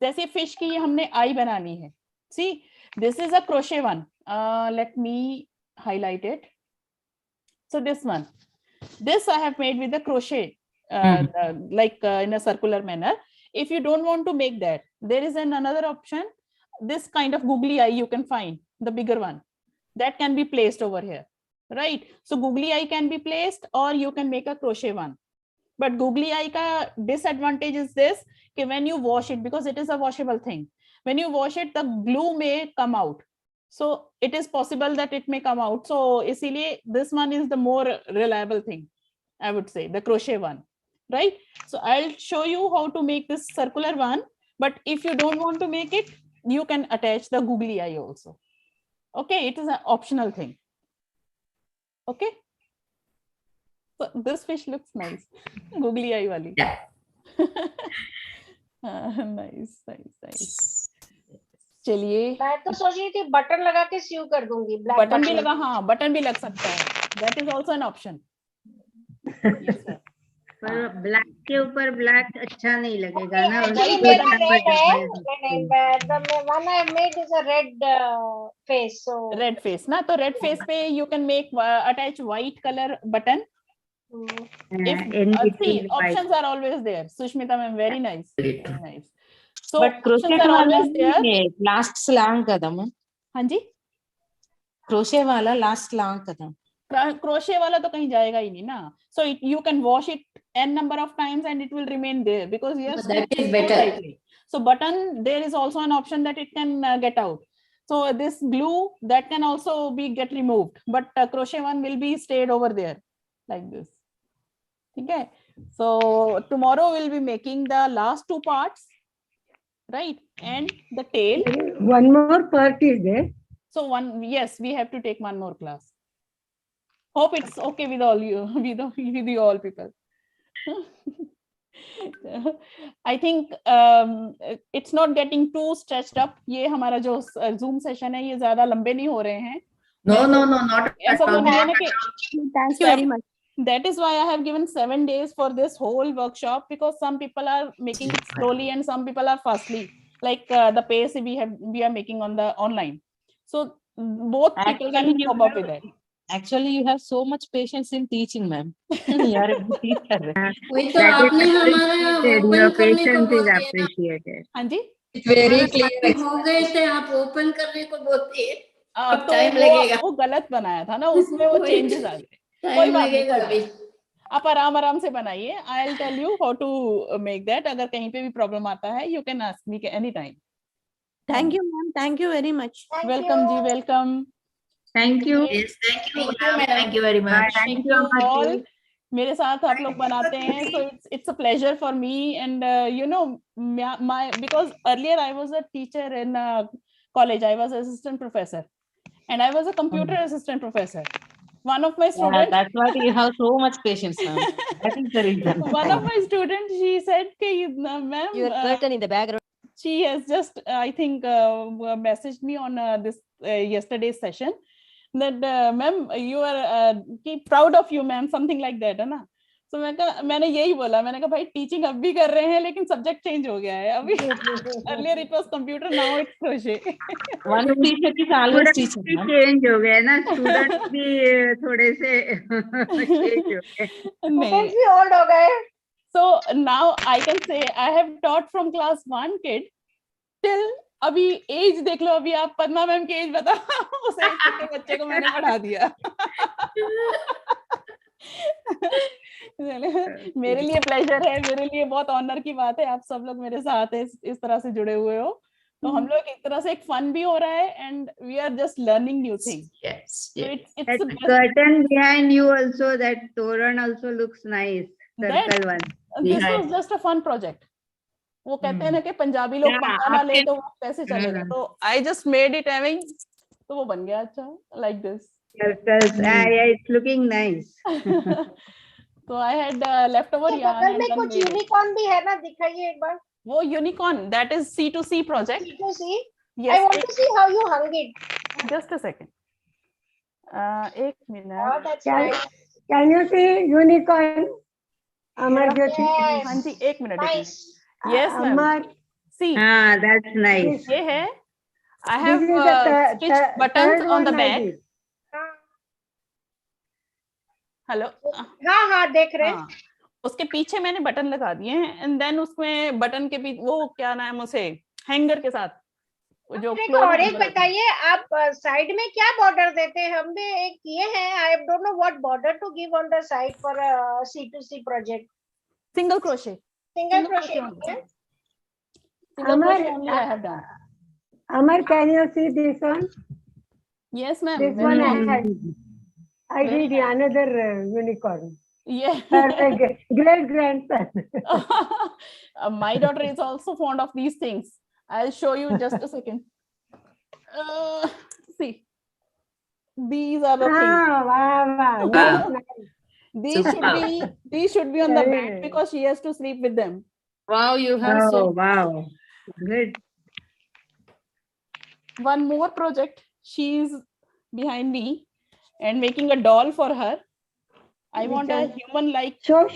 [SPEAKER 1] जैसे फिश की हमने आई बनानी है। See, this is a crochet one. Let me highlight it. So this one, this I have made with the crochet, like in a circular manner. If you don't want to make that, there is another option. This kind of googly eye you can find, the bigger one, that can be placed over here, right? So googly eye can be placed, or you can make a crochet one. But googly eye ka disadvantage is this, कि when you wash it, because it is a washable thing, when you wash it, the glue may come out. So it is possible that it may come out. So इसीलिए this one is the more reliable thing, I would say, the crochet one, right? So I'll show you how to make this circular one. But if you don't want to make it, you can attach the googly eye also. Okay, it is an optional thing. Okay. So this fish looks nice. Googly eye wali.
[SPEAKER 12] Yeah.
[SPEAKER 1] Nice, nice, nice. चलिए,
[SPEAKER 6] मैं तो सोच रही थी button लगा के सीव कर दूंगी।
[SPEAKER 1] बटन भी लगा, हाँ बटन भी लग सकता है, That is also an option. Yes, sir.
[SPEAKER 14] पर ब्लैक के ऊपर ब्लैक अच्छा नहीं लगेगा ना
[SPEAKER 6] Actually, मेरा red है. The one I made is a red face. So
[SPEAKER 1] Red face ना, तो red face पे you can make attach white color button. If see, options are always there. Sushmita ma'am, very nice, very nice. So
[SPEAKER 3] But crochet
[SPEAKER 1] options are
[SPEAKER 3] वाला
[SPEAKER 1] always there.
[SPEAKER 3] last slang కదా ma'am?
[SPEAKER 1] हाँ जी.
[SPEAKER 3] Crochet वाला last slang కదా?
[SPEAKER 1] Crochet वाला तो कहीं जाएगा ही नहीं ना. So you can wash it n number of times and it will remain there because you have
[SPEAKER 8] That
[SPEAKER 1] stitched
[SPEAKER 8] is
[SPEAKER 1] it
[SPEAKER 8] better.
[SPEAKER 1] tightly. So button, there is also an option that it can get out. So this glue that can also be get removed, but crochet one will be stayed over there like this. Okay. So tomorrow we'll be making the last two parts, right? And the tail.
[SPEAKER 9] One more part is there.
[SPEAKER 1] So yes, we have to take one more class. Hope it's okay with all you, with you all people. I think it's not getting too stretched up. ये हमारा जो Zoom session है, ये ज़्यादा लंबे नहीं हो रहे हैं.
[SPEAKER 8] No, not
[SPEAKER 1] ऐसा तो नहीं है ना कि.
[SPEAKER 10] Thank you very much.
[SPEAKER 1] That is why I have given 7 days for this whole workshop, because some people are making it slowly and some people are fastly, like the pace we are making on the online. So both people can cope up with that.
[SPEAKER 3] Actually, you have so much patience in teaching, ma'am. You are a good teacher.
[SPEAKER 8] वही तो आपने हमारा open करने को बोल दिया.
[SPEAKER 14] appreciated.
[SPEAKER 1] हाँ जी.
[SPEAKER 8] Very clear. हो गए थे आप ओपन करने को बोलते. अब
[SPEAKER 1] तो
[SPEAKER 8] टाइम लगेगा.
[SPEAKER 1] वो गलत बनाया था ना, उसमें वो चेंजेस आ गए. कोई बात नहीं, आप आराम से बनाइए. I'll tell you how to make that. अगर कहीं पे भी प्रॉब्लम आता है, you can ask me anytime.
[SPEAKER 10] Thank you, ma'am. Thank you very much.
[SPEAKER 1] Welcome ji, welcome.
[SPEAKER 14] Thank you.
[SPEAKER 8] Yes, thank you, madam. Thank you very much.
[SPEAKER 1] Thank you all. मेरे साथ आप लोग बनाते हैं, so it's a pleasure for me. And you know, because earlier I was a teacher in college. I was assistant professor, and I was a computer assistant professor. One of my students.
[SPEAKER 3] That's why you have so much patience, ma'am. That is the reason.
[SPEAKER 1] One of my students, she said, "Ma'am,
[SPEAKER 12] Your curtain in the background."
[SPEAKER 1] She has just, I think, messaged me on this yesterday's session that, "Ma'am, you are keep proud of you, ma'am," something like that, है ना? So मैंने यही बोला, मैंने कहा भाई teaching अब भी कर रहे हैं, लेकिन सब्जेक्ट चेंज हो गया है अभी. Earlier it was computer, now it's crochet.
[SPEAKER 3] One teacher is always teaching.
[SPEAKER 14] Change हो गया ना, स्टूडेंट भी थोड़े से चेंज हो गए.
[SPEAKER 6] Students भी old हो गए.
[SPEAKER 1] So now I can say I have taught from class 1 kid till अभी एज देख लो. अभी आप पद्मा मैम की एज बताओ, उस एज के बच्चे को मैंने पढ़ा दिया. मेरे लिए प्लेजर है, मेरे लिए बहुत ऑनर की बात है. आप सब लोग मेरे साथ इस तरह से जुड़े हुए हो, तो हम लोग एक तरह से एक फन भी हो रहा है, and we are just learning new things.
[SPEAKER 8] Yes.
[SPEAKER 14] That curtain behind you also, that toran also looks nice. Circle one.
[SPEAKER 1] This was just a fun project. वो कहते हैं ना कि पंजाबी लोग पंगा ना ले तो वो कैसे चलेगा, तो I just made it having, तो वो बन गया अच्छा, like this.
[SPEAKER 14] Circles. Yeah, it's looking nice.
[SPEAKER 1] So I had leftover yarn.
[SPEAKER 6] बगल में कुछ यूनिकॉर्न भी है ना, दिखाइए एक बार.
[SPEAKER 1] वो unicorn, that is C2C project.
[SPEAKER 6] C2C.
[SPEAKER 1] Yes.
[SPEAKER 6] I want to see how you hung it.
[SPEAKER 1] Just a second. एक minute.
[SPEAKER 6] Oh, that's nice.
[SPEAKER 9] Can you see unicorn? Amar Jyoti.
[SPEAKER 6] Yes.
[SPEAKER 1] हाँ जी, एक minute.
[SPEAKER 6] Nice.
[SPEAKER 1] Yes, ma'am.
[SPEAKER 9] Amar.
[SPEAKER 1] See.
[SPEAKER 14] That's nice.
[SPEAKER 1] ये है. I have
[SPEAKER 9] This is the
[SPEAKER 1] stitched buttons
[SPEAKER 9] third
[SPEAKER 1] on the
[SPEAKER 9] one I
[SPEAKER 1] back.
[SPEAKER 9] did.
[SPEAKER 1] Hello.
[SPEAKER 6] हाँ देख रहे हैं.
[SPEAKER 1] उसके पीछे मैंने बटन लगा दिए हैं, एंड देन उसमें बटन के पीछे वो क्या नाम उसे, हैंगर के साथ जो
[SPEAKER 6] और एक बताइए, आप साइड में क्या बॉर्डर देते हैं? हम भी एक किए हैं. I don't know what border to give on the side for C2C project.
[SPEAKER 1] Single crochet.
[SPEAKER 6] Single crochet.
[SPEAKER 1] Single crochet only I have done.
[SPEAKER 9] Amar, can you see this one?
[SPEAKER 1] Yes, ma'am.
[SPEAKER 9] This one I did another unicorn.
[SPEAKER 1] Yeah.
[SPEAKER 9] Great grandson.
[SPEAKER 1] My daughter is also fond of these things. I'll show you in just a second. See, these are the things.
[SPEAKER 9] Wow.
[SPEAKER 1] These should be on the bed because she has to sleep with them.
[SPEAKER 3] Wow, you have so.
[SPEAKER 14] Wow, good.
[SPEAKER 1] One more project. She's behind me. and making a doll for her. I
[SPEAKER 9] Which
[SPEAKER 1] want a
[SPEAKER 9] one?
[SPEAKER 1] human like.
[SPEAKER 9] Sure.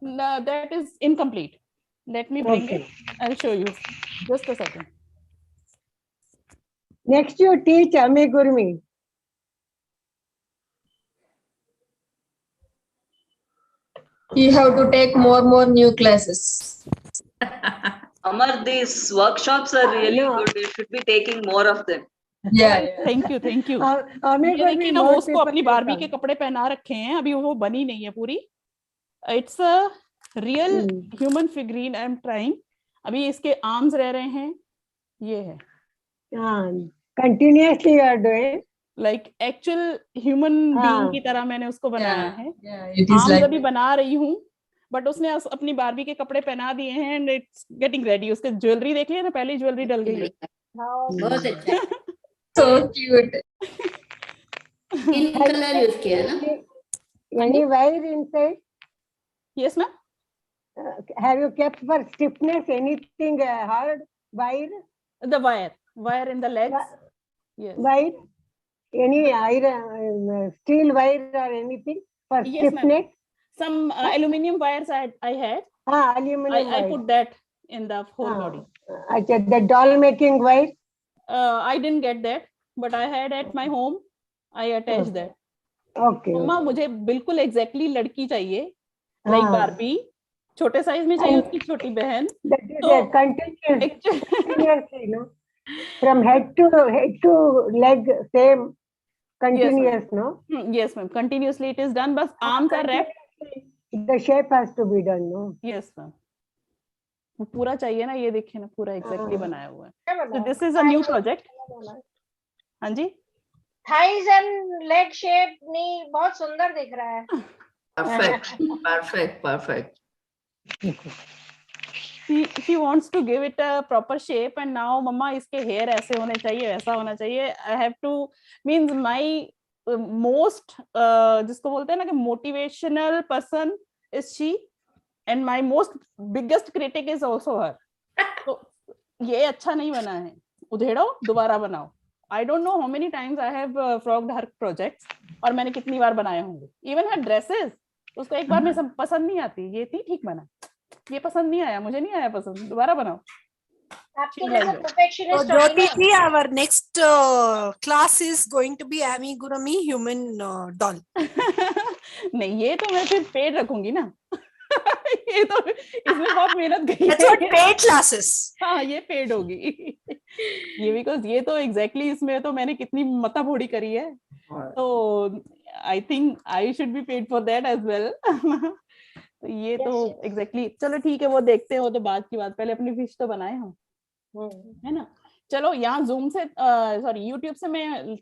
[SPEAKER 1] No, that is incomplete. Let me bring
[SPEAKER 9] Okay.
[SPEAKER 1] it. I'll show you. Just a second.
[SPEAKER 9] Next you teach amigurumi.
[SPEAKER 15] You have to take more new classes.
[SPEAKER 16] Amar, these workshops are really good. You should be taking more of them.
[SPEAKER 1] Thank you.
[SPEAKER 9] Amigurumi,
[SPEAKER 1] ये देखिए ना, वो
[SPEAKER 9] more
[SPEAKER 1] उसको
[SPEAKER 9] people
[SPEAKER 1] अपनी
[SPEAKER 9] will
[SPEAKER 1] Barbie
[SPEAKER 9] come.
[SPEAKER 1] के कपड़े पहना रखे हैं, अभी वो बनी नहीं है पूरी. It's a real human figurine. I'm trying. अभी इसके arms रह रहे हैं. ये है.
[SPEAKER 9] Continuously you are doing.
[SPEAKER 1] Like actual human being की तरह मैंने उसको बनाया है.
[SPEAKER 15] It is
[SPEAKER 1] arms
[SPEAKER 15] like
[SPEAKER 1] अभी बना रही हूँ, बट उसने अपनी बारबी के कपड़े पहना दिए हैं and it's getting ready. उसके ज्वेलरी देख लिया ना, पहले ज्वेलरी डल गई.
[SPEAKER 8] बहुत अच्छा.
[SPEAKER 15] so cute.
[SPEAKER 8] Skin colour use किया ना?
[SPEAKER 9] Any wire inside?
[SPEAKER 1] Yes, ma'am.
[SPEAKER 9] Have you kept for stiffness anything hard wire?
[SPEAKER 1] The wire in the legs. Yes.
[SPEAKER 9] Wire? Any iron, steel wire or anything for
[SPEAKER 1] Yes,
[SPEAKER 9] stiffness?
[SPEAKER 1] ma'am. Some aluminium wires I had.
[SPEAKER 9] Aluminum
[SPEAKER 1] I
[SPEAKER 9] wire.
[SPEAKER 1] put that in the whole body.
[SPEAKER 9] The doll making wire?
[SPEAKER 1] I didn't get that, but I had at my home. I attached that.
[SPEAKER 9] Okay.
[SPEAKER 1] मम्मा मुझे बिल्कुल exactly लड़की चाहिए, like Barbie, छोटे size में चाहिए उसकी छोटी बहन.
[SPEAKER 9] That is continuously, no? From head to leg, same, continuous, no?
[SPEAKER 1] Yes, ma'am. Continuously it is done, but arms are wrapped.
[SPEAKER 9] The shape has to be done, no?
[SPEAKER 1] Yes, ma'am. वो पूरा चाहिए ना, ये देखिए ना, पूरा exactly बनाया हुआ है. So this is a new project. हाँ जी.
[SPEAKER 6] Thighs and leg shape नहीं, बहुत सुंदर दिख रहा है.
[SPEAKER 15] Perfect.
[SPEAKER 1] She wants to give it a proper shape, and now mama इसके hair ऐसे होने चाहिए, वैसा होना चाहिए. I have to, means my most जिसको बोलते हैं ना कि motivational person is she, and my most biggest critic is also her. तो ये अच्छा नहीं बना है, उधेड़ो, दोबारा बनाओ. I don't know how many times I have frogged her projects, और मैंने कितनी बार बनाए होंगे. Even her dresses, उसको एक बार में पसंद नहीं आती, ये थी ठीक बना, ये पसंद नहीं आया, मुझे नहीं आया पसंद, दोबारा बनाओ.
[SPEAKER 6] आपके जैसे perfectionist
[SPEAKER 5] Jyoti ji, our next class is going to be amigurumi human doll.
[SPEAKER 1] नहीं, ये तो मैं फिर पेड रखूंगी ना. ये तो इसमें बहुत मेहनत गई.
[SPEAKER 5] That's what paid classes.
[SPEAKER 1] हाँ, ये पेड होगी. ये बिकॉज ये तो एग्जैक्टली इसमें तो मैंने कितनी मता फोड़ी करी है, तो I think I should be paid for that as well. तो ये तो एग्जैक्टली. चलो ठीक है, वो देखते हो तो बाद की बात, पहले अपनी फिश तो बनाए हम, है ना. चलो यहाँ जूम से सॉरी यूट्यूब से मैं